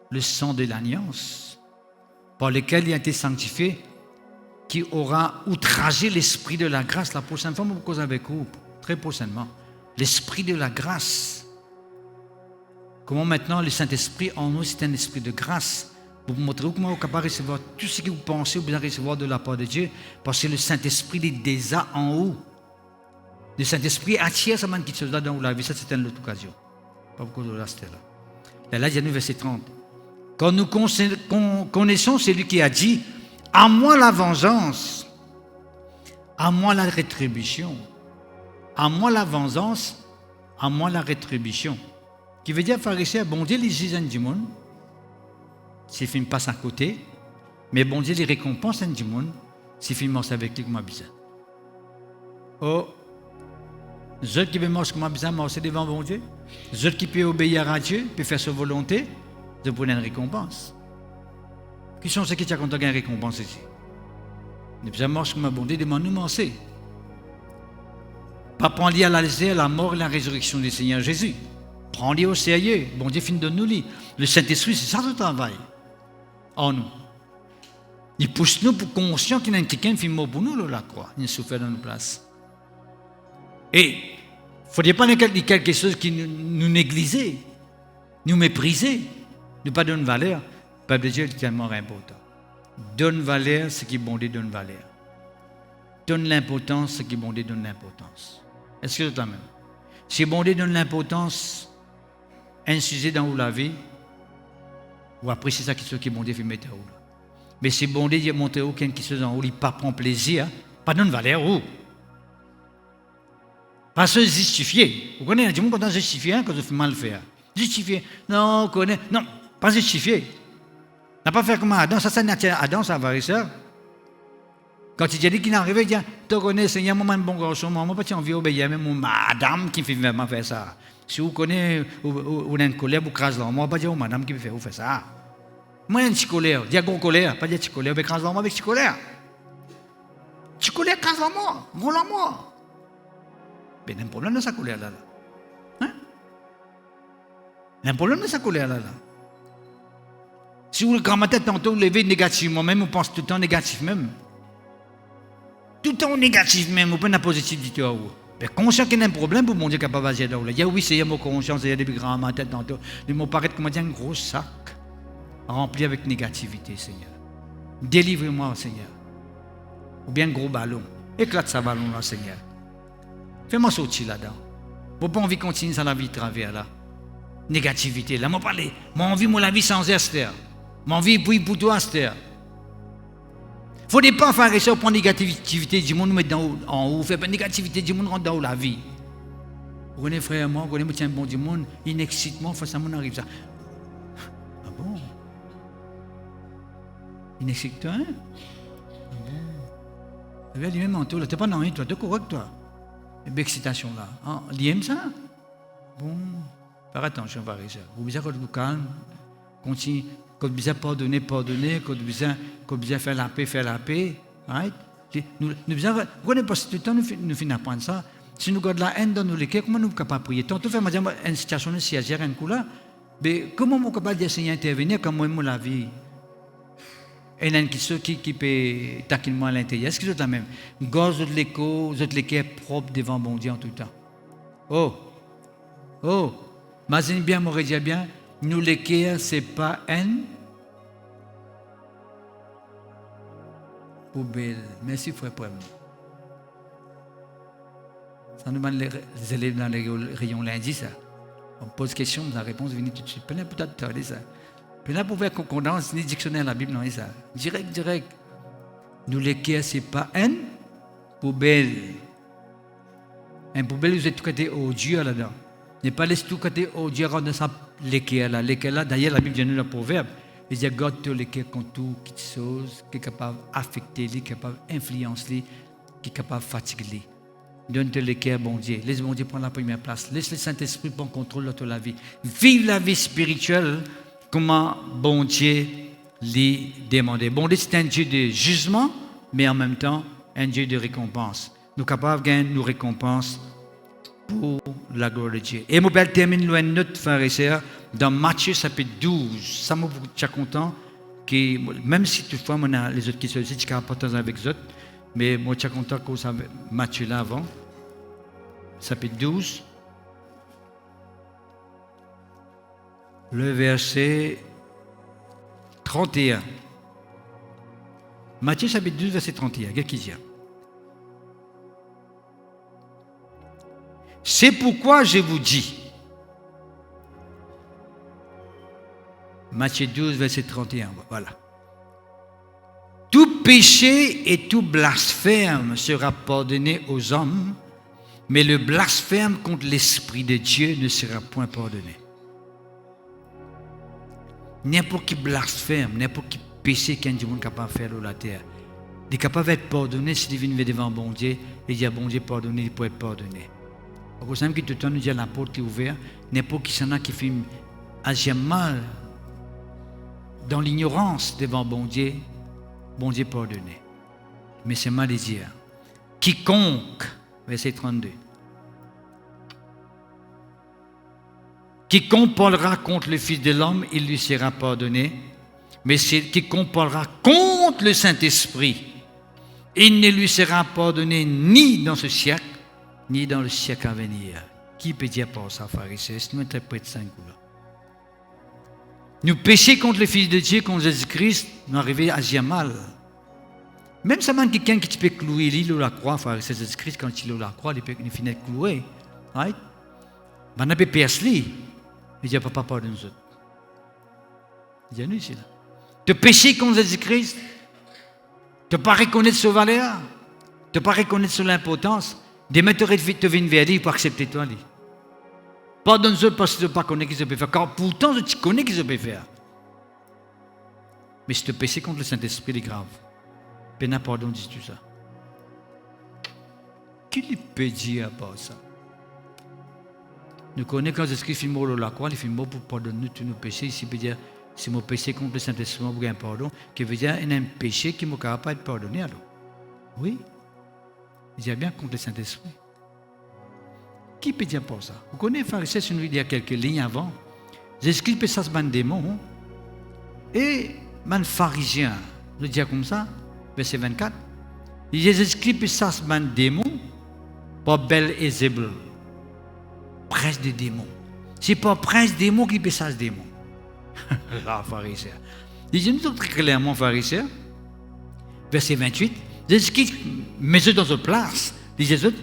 le sang de l'alliance par lequel il a été sanctifié, qui aura outragé l'esprit de la grâce. La prochaine fois, je vous cause avec vous, très prochainement. L'esprit de la grâce. Comment maintenant le Saint-Esprit en nous, c'est un esprit de grâce. Pour vous montrer comment vous êtes capable de recevoir tout ce que vous pensez, vous pouvez recevoir de la part de Dieu, parce que le Saint-Esprit est déjà en haut. Le Saint-Esprit attire ça, qui se donne dans la vie. Ça, c'est une autre occasion. Pas beaucoup de rester là. Là, il y a le verset 30. Quand nous connaissons celui qui a dit, à moi la vengeance, à moi la rétribution, à moi la vengeance, à moi la rétribution. Qui veut dire, pharisien, bon Dieu, les juges du monde, s'il ne passe à côté, mais bon Dieu, les récompense du monde, s'il ne marche avec lui comme bizarre. Oh, ceux qui veulent marcher comme bizarre, marcher devant bon Dieu, ceux qui peuvent obéir à Dieu, peuvent faire sa volonté, de prendre une récompense. Qui sont ceux qui ont une récompense ici? Nous devons marcher comme bon Dieu, demande-nous marcher. Pas prendre à la légère la mort et la résurrection du Seigneur Jésus. Prends-les au sérieux. Bon Dieu finit de nous lire. Le Saint-Esprit, c'est ça le travail. En nous. Il pousse nous pour conscient qu'il y a quelqu'un qui fait mort pour nous, la croix. Il souffre dans nos places. Et il ne faudrait pas quelque chose qui nous négligeait, nous mépriser, ne pas donner valeur. Le peuple de Dieu est tellement important. Donne valeur ce qui bon Dieu donne valeur. Donne l'importance ce qui bon Dieu donne l'importance. Est-ce que c'est la même? Si bon Dieu donne l'importance, un sujet dans la vie, ou après c'est ça qui bon Dieu fait mettre en haut. Mais si bon Dieu montre aucun qui se en haut, il ne prend plaisir, pas donne valeur où? Pas se justifier. Vous connaissez, du monde quand on justifie quand on fait mal faire. Justifier. Non, on connaît. Non, pas justifier. On n'a pas fait comme Adam, ça c'est Adam, ça va réussir. Quand il dit qu'il est arrivé, il dit, tu connais, Seigneur, moi, un bon garçon, moi, pas envie d'obéir, mais madame qui fait vraiment faire ça. Si vous connaissez, ou une colère, vous crasez là, moi, pas dire, madame qui fait faire ça. Moi, une petite colère, dis gros colère, pas dire petite colère, mais crase là, moi, avec petite colère. Petite colère, crase là, moi, gros là, moi. Mais il y a un problème de sa colère là. Hein? Il y a un problème de sa colère là. Si vous le tête tantôt, vous levez négativement, même vous pensez tout le temps négatif même. Tout le temps négatif même, vous prenez la positivité à vous. Mais conscient qu'il y a un problème, vous mon Dieu capable de agir dans là. Il y a oui, c'est mon conscience, il y a des grands ma tête tantôt. Mais il me paraît comme un gros sac rempli avec négativité, Seigneur. Délivre-moi, Seigneur. Ou bien gros ballon. Éclate ce ballon là, Seigneur. Fais-moi sortir là-dedans. Je n'ai pas envie de continuer dans la vie de travers là. Négativité. Là, moi envie de la vie sans Esther. Mon envie pour toi, Esther. Il ne faut pas faire ça pour négativité du monde, nous mettre en haut. Faire négativité du monde, rendre dans haut la vie. Vous connaissez, frère, moi, vous connaissez, tiens, bon du monde, il excite moi, face à mon arrive ça. Ah bon? Il excite toi, hein? Ah bon? Tu as dit, même en tout, tu n'es pas dans rien, toi, tu es correct, toi. Et bien, excitation là. Ah, il aime ça? Bon, faire attention, frère et sœur. Vous besoin que vous calme, continue. Quand vous avez pardonné, quand vous avez fait la paix, right? Nous besoin, vous connaissez pas tout le temps, nous finissons d'apprendre ça. Si nous gardons la haine dans nos cœurs, comment nous sommes capables de prier? Tantôt, fait une situation de siège, un coup là, mais comment nous sommes capables de Seigneur intervenir comme moi, la vie? Et il y a qui peut taquiner à l'intérieur. Est-ce que c'est la même? Gorge de l'écho, vous êtes les cœurs propres devant bon Dieu en tout temps. Oh, imaginez bien, m'aurait dit bien, nous les cœurs, ce n'est pas haine. Poubelle. Merci, frère, pour moi. Ça nous demande les élèves dans les rayons lundi, ça. On pose question, la réponse vient tout de suite. Peut-être tarder, ça. Puis là, pour faire concordance, ni dictionnaire de la Bible, non, ça. Direct. Nous, les cœurs, ce n'est pas haine. Poubelle. Un poubelle, vous êtes tout côté odieux là-dedans. N'est pas laissé tout côté odieux dans ça, les cœurs là. Les cœurs là, d'ailleurs, la Bible dit nous le proverbe. Il dit, garde tous les cœurs contre tout, qui chose, qui est capable d'affecter, qui est capable d'influencer, qui est capable de fatiguer. Donne-te les cœurs, bon Dieu. Laisse bon Dieu prendre la première place. Laisse le Saint-Esprit prendre contrôle de la vie. Vive la vie spirituelle, comment bon Dieu l'y demandé. Bon Dieu, c'est un Dieu de jugement, mais en même temps, un Dieu de récompense. Nous sommes capables de gagner nos récompenses pour la gloire de Dieu. Et mon père termine une note, frère et sœur, dans Matthieu chapitre 12. Ça m'a beaucoup content, que même si toutefois, on a les autres qui sont ici, je suis capable avec les autres, mais moi, je suis content qu'on savait Matthieu là avant. Chapitre 12. Le verset 31. Matthieu chapitre 12, verset 31. Qu'est-ce qu'il dit? C'est pourquoi je vous dis. Matthieu 12, verset 31. Voilà. Tout péché et tout blasphème sera pardonné aux hommes, mais le blasphème contre l'Esprit de Dieu ne sera point pardonné. N'importe qui blasphème, n'importe qui péché qu'un monde est capable de faire sur la terre, il est capable d'être pardonné s'il vient devant bon Dieu et dit à bon Dieu pardonné, il peut être pardonné. Au sein que tout le temps nous dit la porte est ouverte, n'importe qui s'en a qui fait agir mal dans l'ignorance devant bon Dieu pardonné. Mais c'est mal de dire. Quiconque, verset 32. Quiconque parlera contre le Fils de l'homme, il lui sera pardonné. Mais quiconque parlera contre le Saint-Esprit, il ne lui sera pardonné ni dans ce siècle, ni dans le siècle à venir. Qui peut dire par ça, pharisien? Si nous interprétons ça, nous péchons contre le Fils de Dieu, contre Jésus-Christ, nous arrivons à agir mal. Même ça, quelqu'un qui peut clouer l'île ou la croix, c'est Jésus-Christ, quand il est la croix, il finit de clouer. Right? On a pu percer. Il dit, papa, pardonne nous autres. Il dit, nous ici, là. Tu péché contre Jésus-Christ, tu ne pas reconnaître sa valeur, tu ne pas reconnaître son importance, demain tu viens vers lui pour accepter toi. Pardonne nous autres parce que tu ne pas connais ce qu'ils peuvent faire, car pourtant tu connais ce qu'ils peuvent faire. Mais si tu péché contre le Saint-Esprit, c'est grave. Pénal pardon, dis tout ça. Qui lui peut dire à part ça? Nous connaissons quand Jésus-Christ fait mort la croix, il fait mort pour pardonner tous nos péchés. Ici, il peut dire, si mon péché contre le Saint-Esprit, pour un pardon, qui veut dire, il y a un péché qui ne peut pas être pardonné alors. Oui. Il dit bien contre le Saint-Esprit. Qui peut dire pour ça? Vous connaissez, pharisien, si nous il y a quelques lignes avant, Jésus-Christ peut ça se ban démon, et man pharisien, nous dit comme ça, verset 24, il dit Jésus-Christ peut ça se ban démon, pas bel et zébel. Prince des démons. Ce n'est pas prince des démons qui peut ça ce démon. Ah, pharisien. Il dit nous très clairement, pharisien, verset 28. Jésus-Christ met eux dans une place. Il dit Jésus,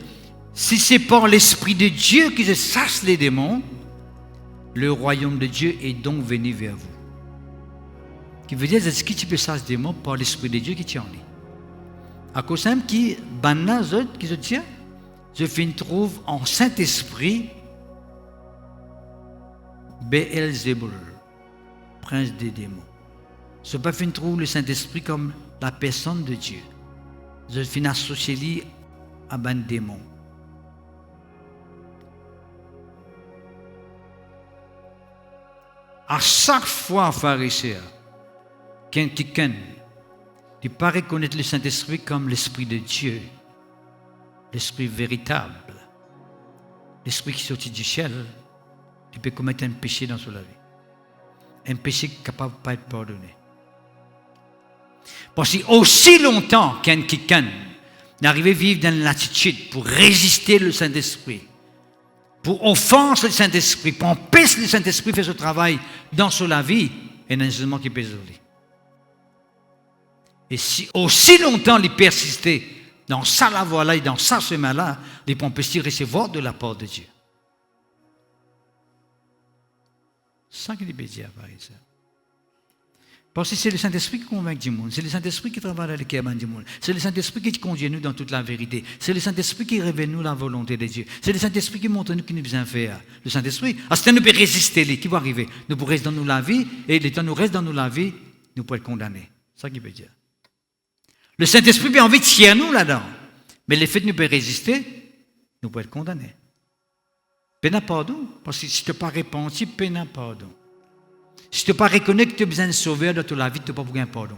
si c'est par l'Esprit de Dieu que je chasse les démons, le royaume de Dieu est donc venu vers vous. Qui veut dire, Jésus-Christ, tu peux chasser les démons par l'Esprit de Dieu qui tient en lui. À cause de qui, banna, qui se tient, je fais une trouve en Saint-Esprit, Beelzebul, prince des démons. Je ne pas fait une trouve le Saint-Esprit comme la personne de Dieu. Je fais associer lui à un démon. À chaque fois, pharisien, quelqu'un ne pas reconnaître le Saint-Esprit comme l'Esprit de Dieu, l'Esprit véritable, l'Esprit qui sortit du ciel, il peut commettre un péché dans sa vie. Un péché capable de ne pas être pardonné. Parce que aussi longtemps qu'un quelqu'un n'arrive à vivre dans l'attitude pour résister le Saint-Esprit, pour offenser le Saint-Esprit, pour empêcher le Saint-Esprit de faire ce travail dans sa vie, il y a un jugement qui pèse sur lui. Et si aussi longtemps il persistait dans sa voie-là et dans sa chemin-là, il peut empêcher de recevoir de la part de Dieu. C'est ça qu'il peut dire, par exemple. Parce que c'est le Saint-Esprit qui convainc du monde, c'est le Saint-Esprit qui travaille avec les cœurs du monde, c'est le Saint-Esprit qui conduit nous dans toute la vérité, c'est le Saint-Esprit qui révèle nous la volonté de Dieu, c'est le Saint-Esprit qui montre nous ce qu'il nous besoin faire. Le Saint-Esprit, à ce temps, nous peut résister, qui va arriver? Nous pourrons rester dans nous la vie, et le temps nous reste dans nous la vie, nous pourrons être condamnés. C'est ça qu'il veut dire. Le Saint-Esprit a envie de tirer nous là-dedans, mais le fait de nous peut résister, nous pourrons être condamnés. Peine à pardon, parce que si tu n'es pas repenti, peine à pardon. Si tu n'as pas reconnu que tu as besoin de sauver dans toute la vie, tu n'as pas besoin de pardon.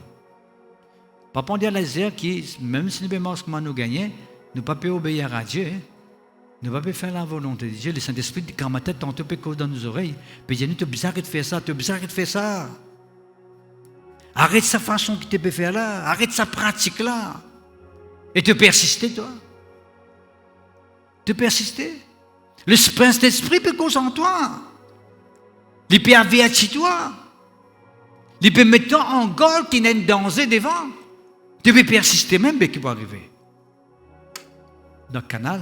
Papa dit à Lazare qui, même si nous ne pouvons pas nous gagner, nous ne pouvons pas obéir à Dieu. Nous ne pouvons pas faire la volonté de Dieu. Le Saint-Esprit dit quand ma tête tente peu cause dans nos oreilles. Puis il dit, tu as besoin de faire ça, tu as besoin de faire ça. Arrête sa façon que tu peux faire là. Arrête sa pratique là. Et tu persister, toi. Tu persister. Le Saint-Esprit peut causer en toi. Il peut avertir toi. Il peut mettre en garde qu'il y a un danger devant. Tu peux persister même, mais qui va arriver. Dans le canal,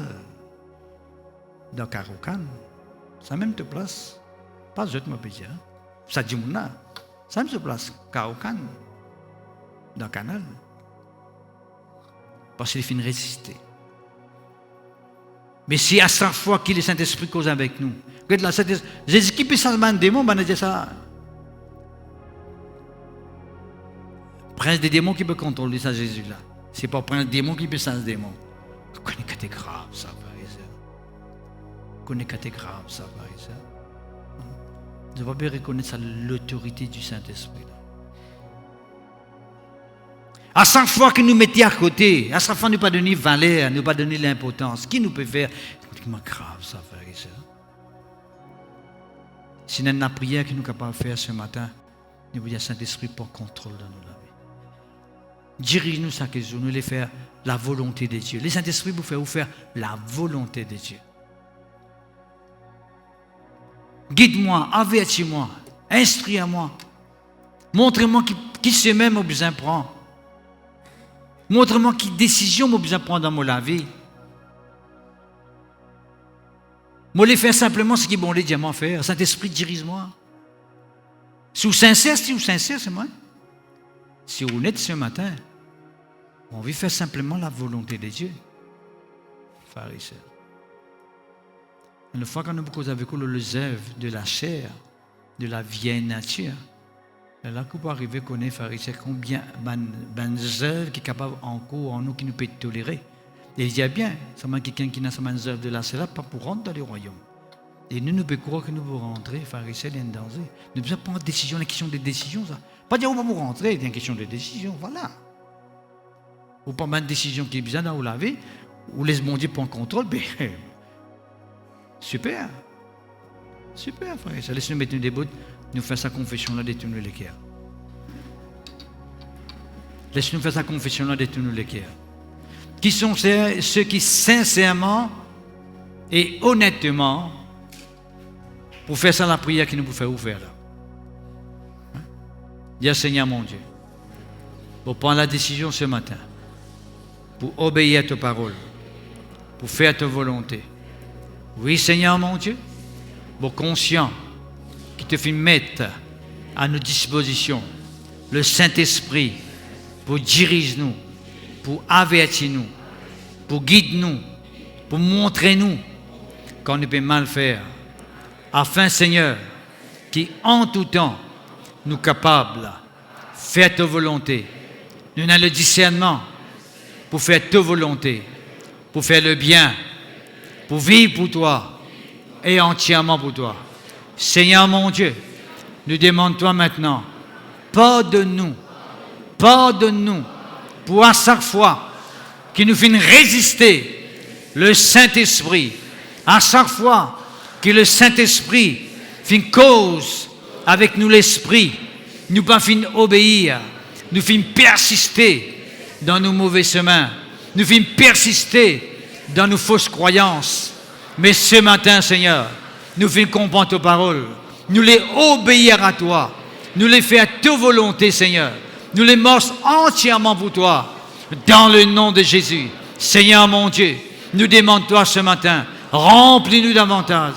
dans Carocan, ça même te place. Pas je te me dire. Ça dit mon là. Ça me se place. Carocan, dans le canal. Parce qu'il finit de résister. Mais si à chaque fois que le Saint-Esprit cause avec nous, Jésus qui peut s'en des démons, on a dit ça. Prince des démons qui peut contrôler ça, Jésus-là. C'est pas prince des démons qui peut s'en des démons. Connais que t'es grave, ça, par exemple. Connais que t'es grave, ça, par exemple. Je ne vais pas reconnaître ça, l'autorité du Saint-Esprit. À chaque fois que nous mettons à côté, à chaque fois que nous ne pas donner valeur, nous ne pas donner l'importance, qui nous peut faire? C'est grave, ça, frère et sœur. Si nous avons la prière que nous sommes capables de faire ce matin, nous voulons Saint-Esprit pour contrôle dans nos vies. Dirige-nous chaque jour, nous voulons faire la volonté de Dieu. Le Saint-Esprit vous faire la volonté de Dieu. Guide-moi, avertis-moi, instruis-moi. Montre-moi qui chemin j'ai besoin de prendre. Montre-moi quelle décision j'ai besoin de prendre dans ma vie. Moi, je faire simplement ce qui est bon, les diamants faire. Saint-Esprit, dirige-moi. Si vous sincère, c'est moi. Si vous êtes ce matin, on veut faire simplement la volonté de Dieu. Frères et sœurs. Une fois qu'on a beaucoup avec vous les œuvres de la chair, de la vieille nature, là qu'on peut arriver à connaître, frères et sœurs, combien de œuvres qui sont capables encore en nous qui nous peut tolérer. Et il dit bien, c'est quelqu'un qui n'a pas des œuvres de la chair, pas pour rentrer dans le royaume. Et nous, nous pouvons croire que nous pouvons rentrer, frères et sœurs, il y a un danger. Nous devons prendre des décisions, la question des décisions, ça. Pas dire où on va rentrer, il y a une question de décision, voilà. Ou pas une décision qui est bizarre dans la vie, ou laisse mon Dieu prendre contrôle, ben, super. Super, frère et sœurs. Laissez-nous mettre des bouts, nous faire sa confession-là, détourner les cœurs. Laissez-nous faire sa confession-là, détourner les cœurs. Qui sont ceux qui sincèrement et honnêtement pour faire ça la prière qui nous peut faire ouvrir là. Dis Seigneur mon Dieu, pour prendre la décision ce matin, pour obéir à ta parole, pour faire ta volonté. Oui, Seigneur mon Dieu, pour conscient qui te fait mettre à nos dispositions le Saint-Esprit pour diriger nous, pour avertir nous, pour guider nous, pour montrer nous quand on peut mal faire, afin, Seigneur, qui en tout temps nous capables de faire ta volonté. Nous avons le discernement pour faire ta volonté, pour faire le bien, pour vivre pour toi et entièrement pour toi. Seigneur mon Dieu, nous demandons-toi maintenant, pardonne-nous pour à chaque fois qu'il nous fait résister le Saint-Esprit, à chaque fois que le Saint-Esprit fait une cause avec nous l'Esprit, nous pas fin obéir, nous fin persister dans nos mauvais chemins, nous fin persister dans nos fausses croyances. Mais ce matin, Seigneur, nous fin comprendre tes paroles, nous les obéir à toi, nous les faire à ta volonté, Seigneur, nous les marcher entièrement pour toi, dans le nom de Jésus. Seigneur mon Dieu, nous demandons-toi ce matin, remplis-nous davantage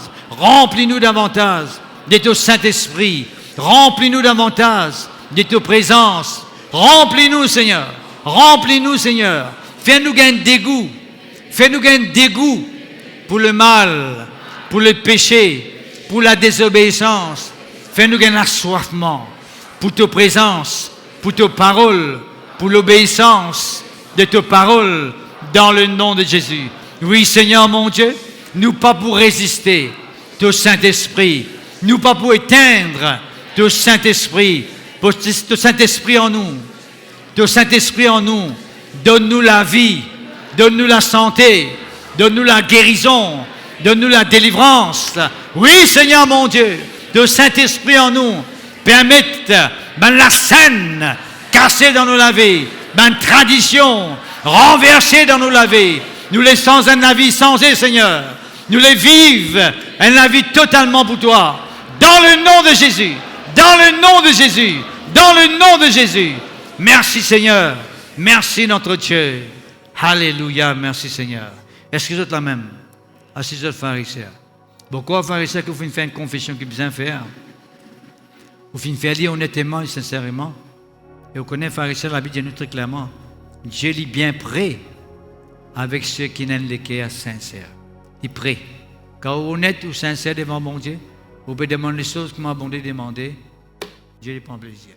de ton Saint-Esprit, remplis-nous davantage de ta présence, remplis-nous Seigneur, fais-nous gagner dégoût pour le mal, pour le péché, pour la désobéissance, fais-nous gagner assoiffement pour ta présence, pour ta parole, pour l'obéissance de ta parole, dans le nom de Jésus. Oui Seigneur mon Dieu, nous pas pour résister ton Saint-Esprit, nous pas pour éteindre ton Saint-Esprit, ton Saint-Esprit en nous, donne-nous la vie, donne-nous la santé, donne-nous la guérison, donne-nous la délivrance. Oui Seigneur mon Dieu, ton Saint-Esprit en nous, permette la scène cassée dans nos vies, tradition renversée dans nos vies, nous laissons un vie changé Seigneur, nous les vivons un vie totalement pour toi, dans le nom de Jésus, dans le nom de Jésus, dans le nom de Jésus. Merci Seigneur, merci notre Dieu, alléluia, merci Seigneur. Est-ce que vous êtes la même? Assis vous êtes pharisiens. Pourquoi pharisiens que vous faites une confession que vous besoin faire? Vous faites dire honnêtement et sincèrement. Et vous connaissez pharisiens, la Bible dit nous très clairement, Dieu est bien prêt avec ceux qui n'ont le cœur sincère. Il est prêt. Quand vous êtes honnête ou sincère devant mon Dieu, vous pouvez demander les choses que m'a bon Dieu demandé. Dieu les prend plaisir.